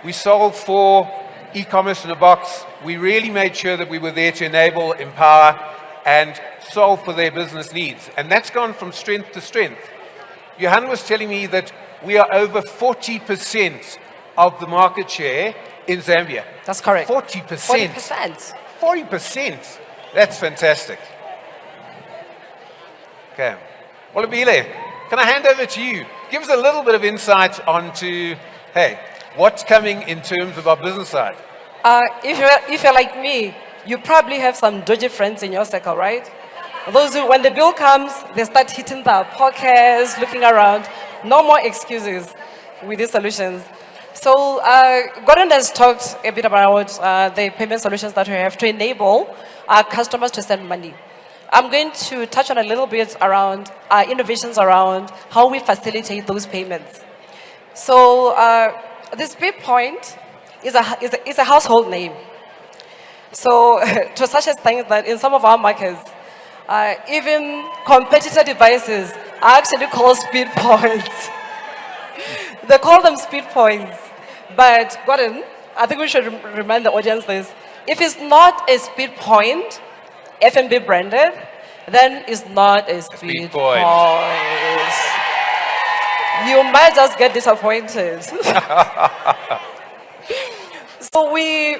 we solved for e-commerce in a box. We really made sure that we were there to enable, empower, and solve for their business needs. And that's gone from strength to strength. Johan was telling me that we are over 40% of the market share in Zambia. That's correct. 40%. 40%. 40%. That's fantastic. Okay. Olabile, can I hand over to you? Give us a little bit of insight onto, hey, what's coming in terms of our business side? If you're like me, you probably have some dodgy friends in your circle, right? Those who, when the bill comes, they start hitting their pockets, looking around. No more excuses with these solutions. So Gordon has talked a bit about the payment solutions that we have to enable our customers to send money. I'm going to touch on a little bit around our innovations around how we facilitate those payments. So the Speed Point is a household name. So to such a thing that in some of our markets, even competitor devices are actually called Speed Points. They call them Speed Points. But Gordon, I think we should remind the audience this. If it's not a Speed Point, F&B branded, then it's not a Speed Point. You might just get disappointed. So we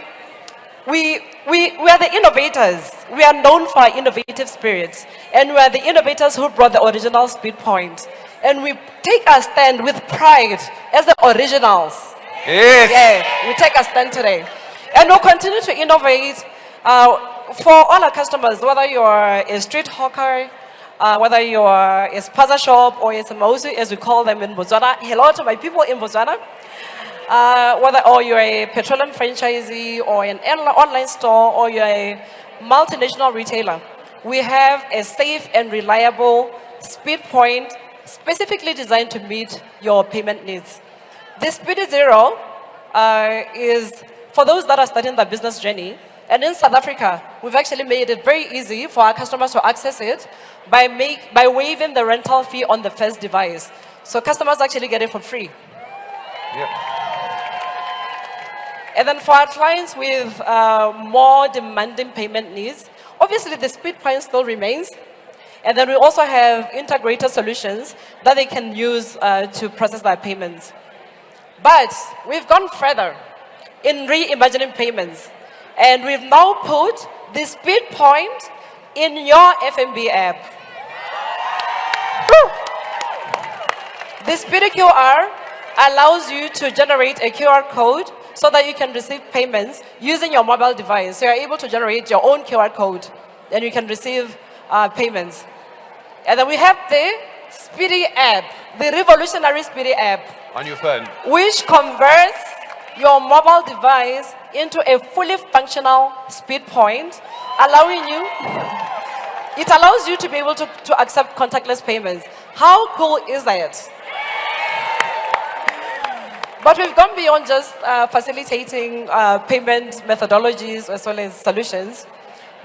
are the innovators. We are known for our innovative spirits. And we are the innovators who brought the original Speed Point. And we take our stand with pride as the originals. Yes. Yeah, we take a stand today. And we'll continue to innovate for all our customers, whether you're a street hawker, whether you're a spaza shop or a samosu, as we call them in Botswana. Hello to my people in Botswana. Or you're a petroleum franchisee or an online store or you're a multinational retailer. We have a safe and reliable Speed Point specifically designed to meet your payment needs. This Speedy Zero is for those that are starting their business journey. And in South Africa, we've actually made it very easy for our customers to access it by waiving the rental fee on the first device. So customers actually get it for free. Yep. And then for our clients with more demanding payment needs, obviously the Speed Point still remains. And then we also have integrated solutions that they can use to process their payments. But we've gone further in reimagining payments. And we've now put the Speed Point in your F&B app. Woo! The Speedy QR allows you to generate a QR code so that you can receive payments using your mobile device. So you're able to generate your own QR code and you can receive payments. And then we have the Speedy app, the revolutionary Speedy app. On your phone. Which converts your mobile device into a fully functional Speed Point, it allows you to be able to accept contactless payments. How cool is that? But we've gone beyond just facilitating payment methodologies as well as solutions.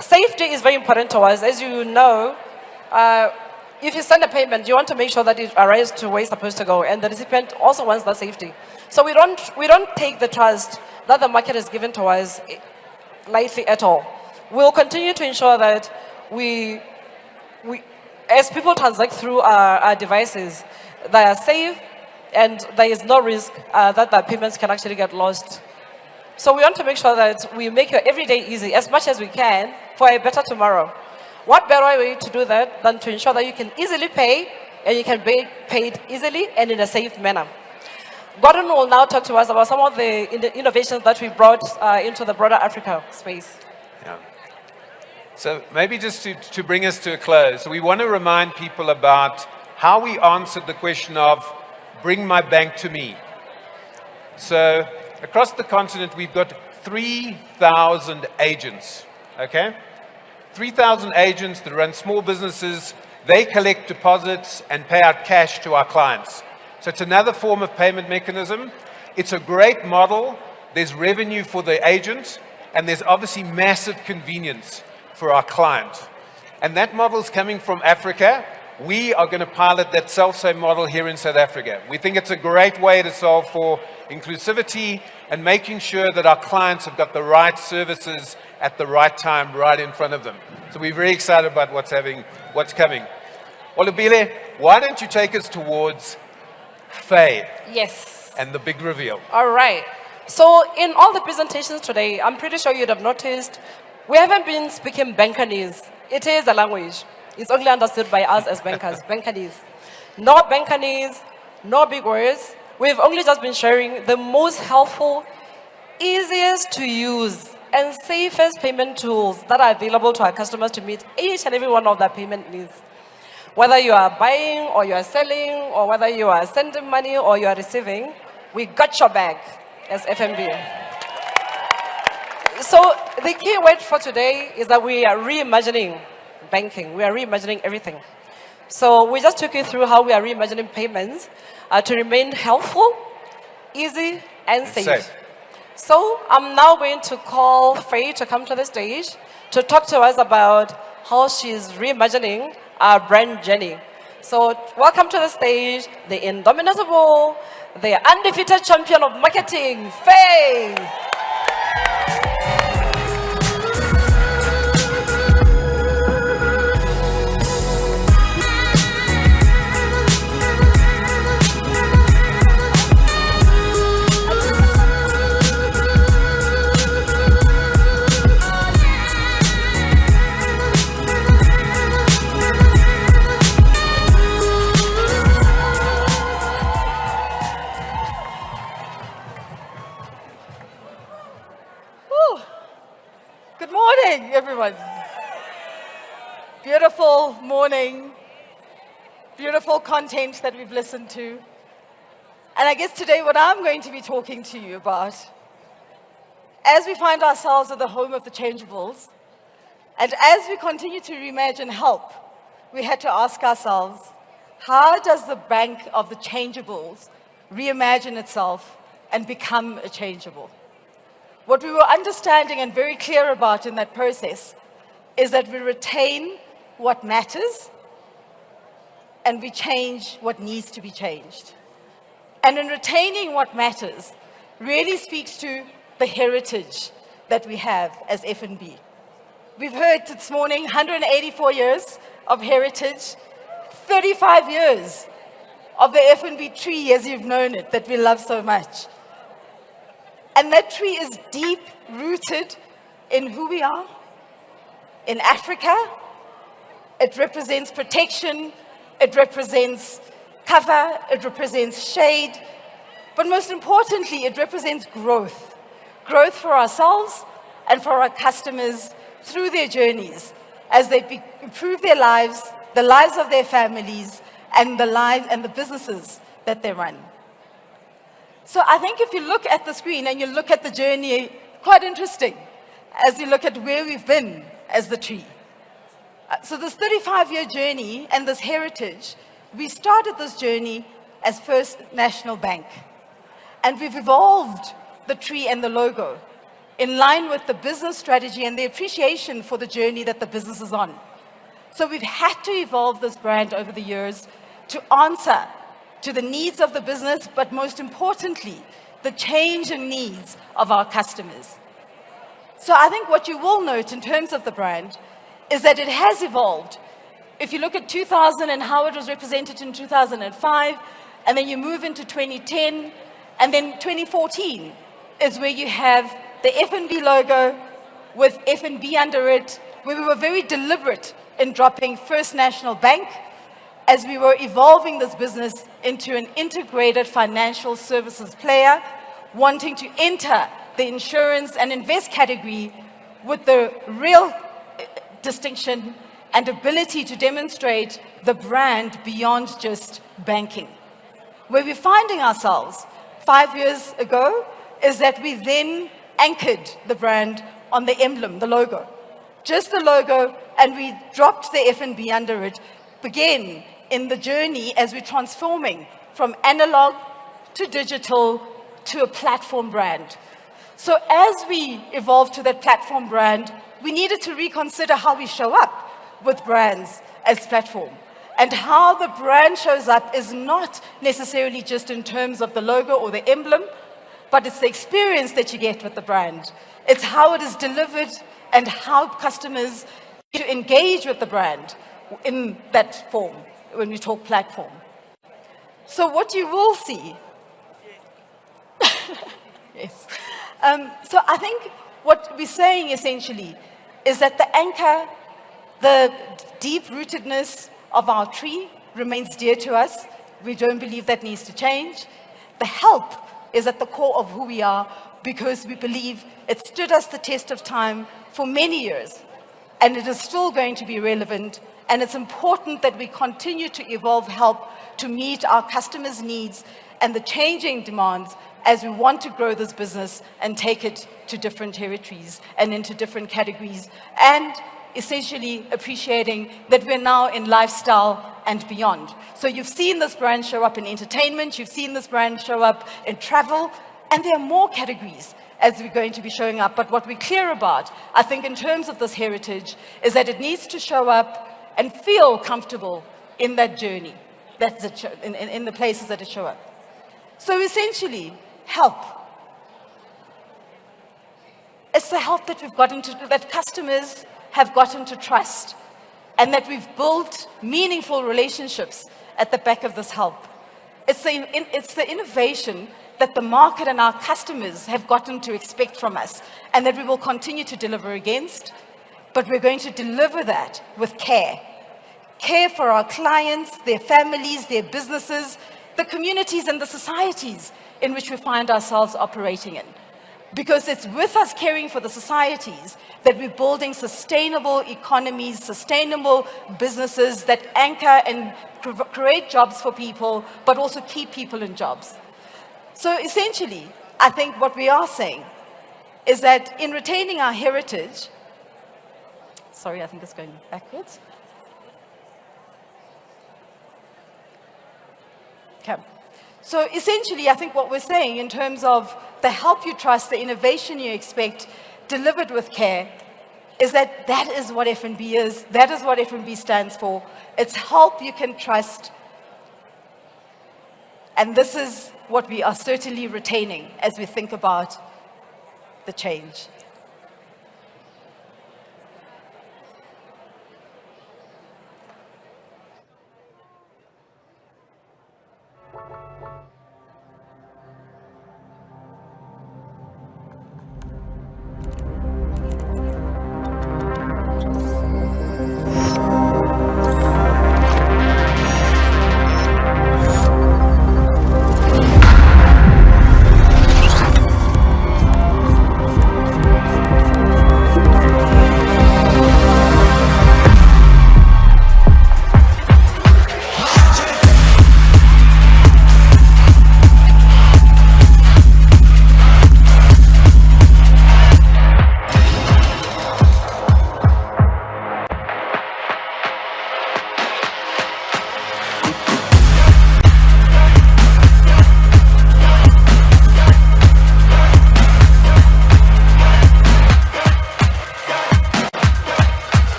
Safety is very important to us. As you know, if you send a payment, you want to make sure that it arrives to where it's supposed to go, and the recipient also wants that safety. So we don't take the trust that the market has given to us lightly at all. We'll continue to ensure that we as people transact through our devices, they are safe and there is no risk that the payments can actually get lost. So we want to make sure that we make your everyday easy as much as we can for a better tomorrow. What better way to do that than to ensure that you can easily pay and you can be paid easily and in a safe manner. Gordon will now talk to us about some of the innovations that we brought into the broader Africa space. Yeah. So maybe just to bring us to a close, we want to remind people about how we answered the question of bring my bank to me. So across the continent, we've got 3,000 agents, okay? 3,000 agents that run small businesses. They collect deposits and pay out cash to our clients. So it's another form of payment mechanism. It's a great model. There's revenue for the agent, and there's obviously massive convenience for our client. And that model is coming from Africa. We are going to pilot that self-same model here in South Africa. We think it's a great way to solve for inclusivity and making sure that our clients have got the right services at the right time, right in front of them. So we're very excited about what's coming. Olubile, why don't you take us towards Faye Yes. and the big reveal? All right. So in all the presentations today, I'm pretty sure you'd have noticed, we haven't been speaking Bankanese. It is a language. It's only understood by us as bankers, Bankanese. No Bankanese, no big words. We've only just been sharing the most helpful, easiest to use, and safest payment tools that are available to our customers to meet each and every one of their payment needs. Whether you are buying or you are selling, or whether you are sending money or you are receiving, we got your back as FNB. So the key word for today is that we are reimagining banking. We are reimagining everything. So we just took you through how we are reimagining payments to remain helpful, easy, and safe. So I'm now going to call Faye to come to the stage to talk to us about how she's reimagining our brand journey. So welcome to the stage, the indomitable, the undefeated champion of marketing, Faye. Good morning, everyone. Beautiful morning, beautiful content that we've listened to. And I guess today what I'm going to be talking to you about, as we find ourselves at the home of the changeables, and as we continue to reimagine help, we had to ask ourselves, how does the bank of the changeables reimagine itself and become a changeable? What we were understanding and very clear about in that process is that we retain what matters and we change what needs to be changed. And in retaining what matters really speaks to the heritage that we have as FNB. We've heard this morning 184 years of heritage, 35 years of the FNB tree as you've known it, that we love so much. And that tree is deep rooted in who we are. In Africa, it represents protection, it represents cover, it represents shade, but most importantly, it represents growth. Growth for ourselves and for our customers through their journeys as they improve their lives, the lives of their families, and the businesses that they run. So I think if you look at the screen and you look at the journey, quite interesting, as you look at where we've been as the tree. So this 35-year journey and this heritage, we started this journey as First National Bank. And we've evolved the tree and the logo in line with the business strategy and the appreciation for the journey that the business is on. So we've had to evolve this brand over the years to answer to the needs of the business, but most importantly, the change in needs of our customers. So I think what you will note in terms of the brand is that it has evolved. If you look at 2000 and how it was represented in 2005, and then you move into 2010, and then 2014 is where you have the FNB logo with FNB under it, where we were very deliberate in dropping First National Bank as we were evolving this business into an integrated financial services player, wanting to enter the insurance and invest category with the real distinction and ability to demonstrate the brand beyond just banking. Where we're finding ourselves 5 years ago is that we then anchored the brand on the emblem, the logo. Just the logo, and we dropped the FNB under it, again, in the journey as we're transforming from analog to digital to a platform brand. So as we evolve to that platform brand, we needed to reconsider how we show up with brands as platform. And how the brand shows up is not necessarily just in terms of the logo or the emblem, but it's the experience that you get with the brand. It's how it is delivered and how customers to engage with the brand in that form when we talk platform. So what you will see, yes. So I think what we're saying essentially is that the anchor, the deep-rootedness of our tree remains dear to us. We don't believe that needs to change. The help is at the core of who we are because we believe it stood us the test of time for many years, and it is still going to be relevant, and it's important that we continue to evolve help to meet our customers' needs and the changing demands as we want to grow this business and take it to different territories and into different categories, and essentially appreciating that we're now in lifestyle and beyond. So you've seen this brand show up in entertainment, you've seen this brand show up in travel, and there are more categories as we're going to be showing up. But what we're clear about, I think in terms of this heritage, is that it needs to show up and feel comfortable in that journey, in the places that it show up. So essentially, help. It's the help that we've gotten to, that customers have gotten to trust, and that we've built meaningful relationships at the back of this help. It's the innovation that the market and our customers have gotten to expect from us, and that we will continue to deliver against, but we're going to deliver that with care. Care for our clients, their families, their businesses, the communities and the societies in which we find ourselves operating in. Because it's with us caring for the societies that we're building sustainable economies, sustainable businesses that anchor and create jobs for people, but also keep people in jobs. So essentially, I think what we are saying is that in retaining our heritage, sorry, I think it's going backwards. Okay. So essentially, I think what we're saying in terms of the help you trust, the innovation you expect, delivered with care, is that that is what F&B is. That is what F&B stands for. It's help you can trust. And this is what we are certainly retaining as we think about the change.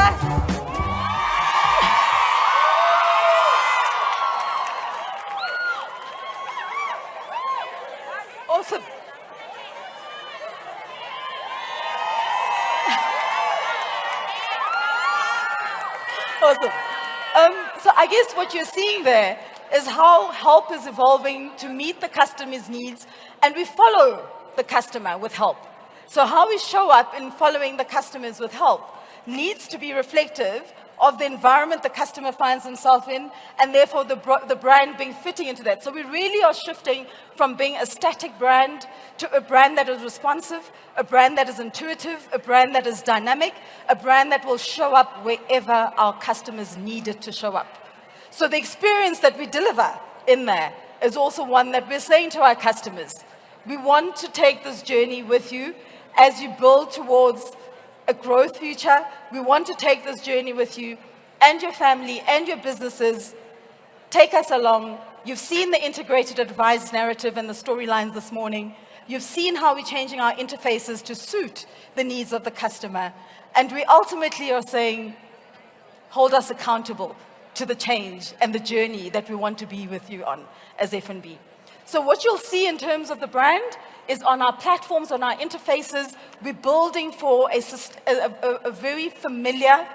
Yes. Awesome. Awesome. So I guess what you're seeing there is how help is evolving to meet the customer's needs, and we follow the customer with help. So how we show up in following the customers with help needs to be reflective of the environment the customer finds themselves in, and therefore the brand being fitting into that. So we really are shifting from being a static brand to a brand that is responsive, a brand that is intuitive, a brand that is dynamic, a brand that will show up wherever our customers need it to show up. So the experience that we deliver in there is also one that we're saying to our customers, we want to take this journey with you as you build towards a growth future. We want to take this journey with you and your family and your businesses. Take us along. You've seen the integrated advised narrative and the storylines this morning. You've seen how we're changing our interfaces to suit the needs of the customer. And we ultimately are saying, hold us accountable to the change and the journey that we want to be with you on as F&B. So what you'll see in terms of the brand is on our platforms, on our interfaces, we're building for a very familiar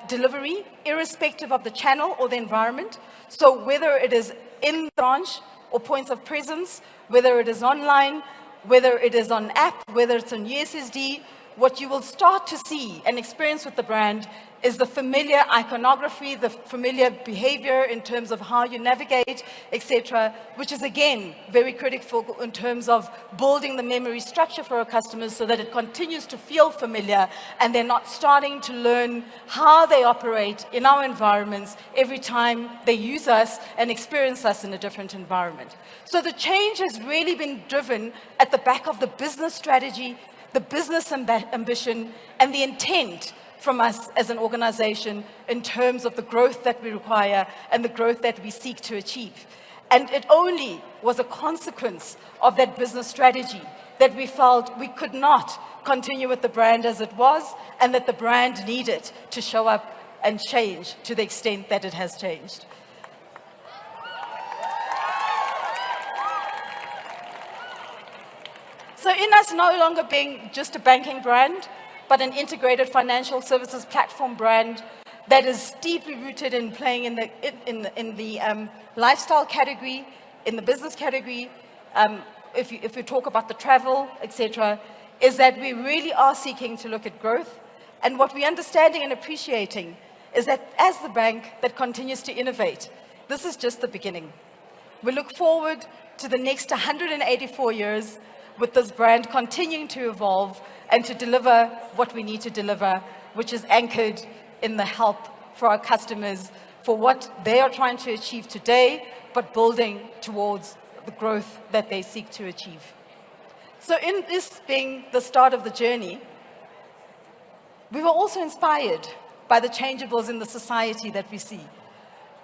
delivery, irrespective of the channel or the environment. So whether it is in branch or points of presence, whether it is online, whether it is on app, whether it's on USSD, what you will start to see and experience with the brand is the familiar iconography, the familiar behavior in terms of how you navigate, etc., which is again very critical in terms of building the memory structure for our customers so that it continues to feel familiar and they're not starting to learn how they operate in our environments every time they use us and experience us in a different environment. So the change has really been driven at the back of the business strategy, the business ambition, and the intent from us as an organization in terms of the growth that we require and the growth that we seek to achieve. And it only was a consequence of that business strategy that we felt we could not continue with the brand as it was, and that the brand needed to show up and change to the extent that it has changed. So in us no longer being just a banking brand, but an integrated financial services platform brand that is deeply rooted in playing in the lifestyle category, in the business category, if you talk about the travel, etc., is that we really are seeking to look at growth. And what we're understanding and appreciating is that as the bank that continues to innovate, this is just the beginning. We look forward to the next 184 years with this brand continuing to evolve and to deliver what we need to deliver, which is anchored in the help for our customers for what they are trying to achieve today, but building towards the growth that they seek to achieve. So in this being the start of the journey, we were also inspired by the changeables in the society that we see.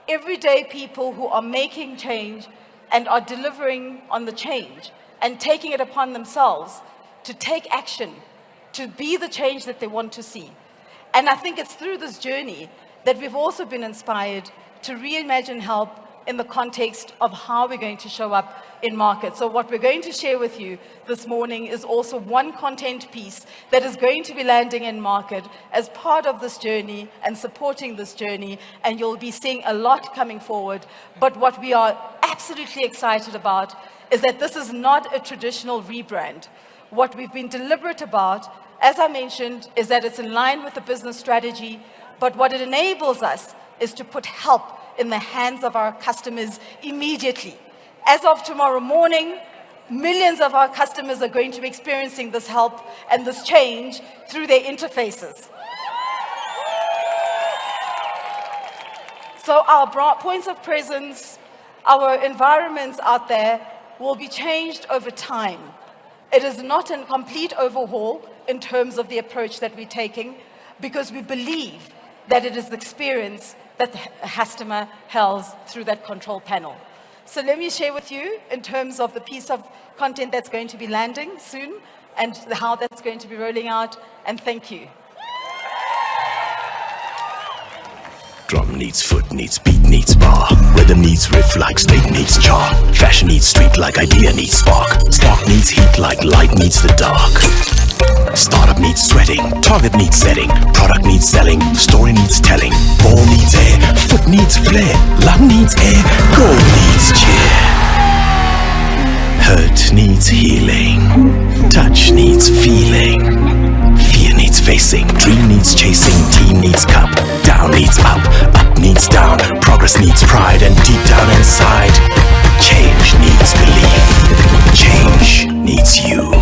Everyday people who are making change and are delivering on the change and taking it upon themselves to take action, to be the change that they want to see. And I think it's through this journey that we've also been inspired to reimagine help in the context of how we're going to show up in market. So what we're going to share with you this morning is also one content piece that is going to be landing in market as part of this journey and supporting this journey, and you'll be seeing a lot coming forward. But what we are absolutely excited about is that this is not a traditional rebrand. What we've been deliberate about, as I mentioned, is that it's in line with the business strategy, but what it enables us is to put help in the hands of our customers immediately. As of tomorrow morning, millions of our customers are going to be experiencing this help and this change through their interfaces. So our points of presence, our environments out there will be changed over time. It is not a complete overhaul in terms of the approach that we're taking, because we believe that it is the experience that the customer has through that control panel. So let me share with you in terms of the piece of content that's going to be landing soon and how that's going to be rolling out, and thank you. Drum needs foot, needs beat, needs bar. Rhythm needs riff like state needs char. Fashion needs street like idea needs spark. Spark needs heat like light needs the dark. Startup needs sweating, target needs setting, product needs selling, story needs telling. Ball needs air, foot needs flair, lung needs air, goal needs cheer. Hurt needs healing, touch needs feeling. Fear needs facing, dream needs chasing, team needs cup. Down needs up, up needs down. Progress needs pride, and deep down inside, change needs belief. Change needs you.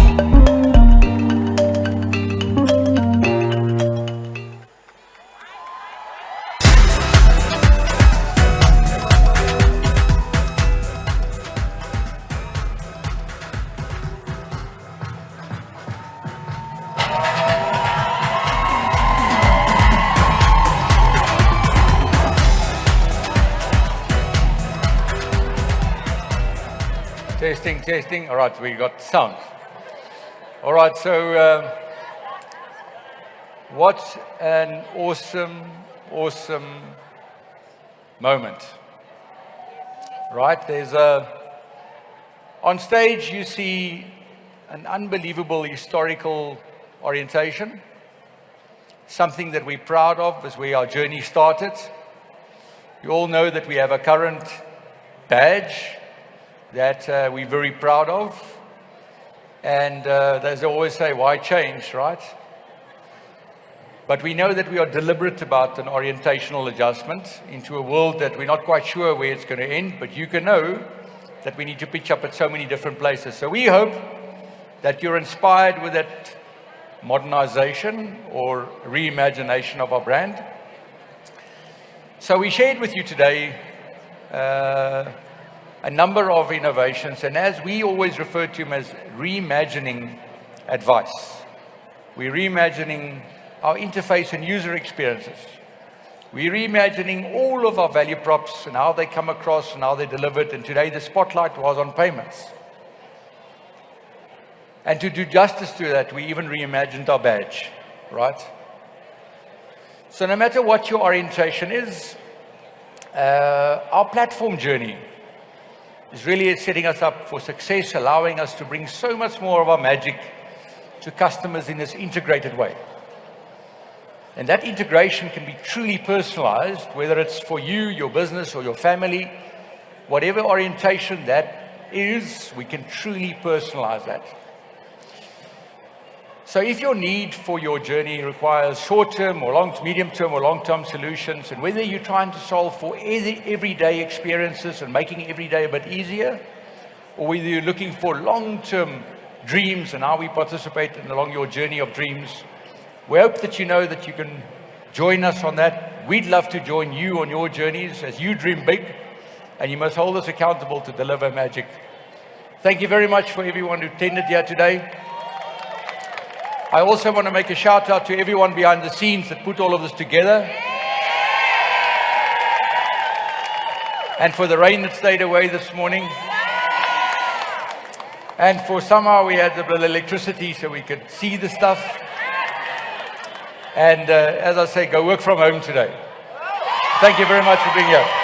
Testing, testing. All right, we got sound. All right, so what an awesome, awesome moment. Right, there's on stage you see an unbelievable historical orientation, something that we're proud of as our journey started. You all know that we have a current badge that we're very proud of. And as I always say, why change, right? But we know that we are deliberate about an orientational adjustment into a world that we're not quite sure where it's going to end, but you can know that we need to pitch up at so many different places. So we hope that you're inspired with that modernization or reimagination of our brand. So we shared with you today a number of innovations, and as we always refer to them as reimagining advice. We're reimagining our interface and user experiences. We're reimagining all of our value props and how they come across and how they're delivered, and today the spotlight was on payments. And to do justice to that, we even reimagined our badge, right? So no matter what your orientation is, our platform journey is really setting us up for success, allowing us to bring so much more of our magic to customers in this integrated way. And that integration can be truly personalized, whether it's for you, your business, or your family. Whatever orientation that is, we can truly personalize that. So if your need for your journey requires short-term or medium-term or long-term solutions, and whether you're trying to solve for everyday experiences and making every day a bit easier, or whether you're looking for long-term dreams and how we participate along your journey of dreams, we hope that you know that you can join us on that. We'd love to join you on your journeys as you dream big, and you must hold us accountable to deliver magic. Thank you very much for everyone who attended here today. I also want to make a shout out to everyone behind the scenes that put all of this together. And for the rain that stayed away this morning. And for somehow we had the electricity so we could see the stuff. And as I say, go work from home today. Thank you very much for being here.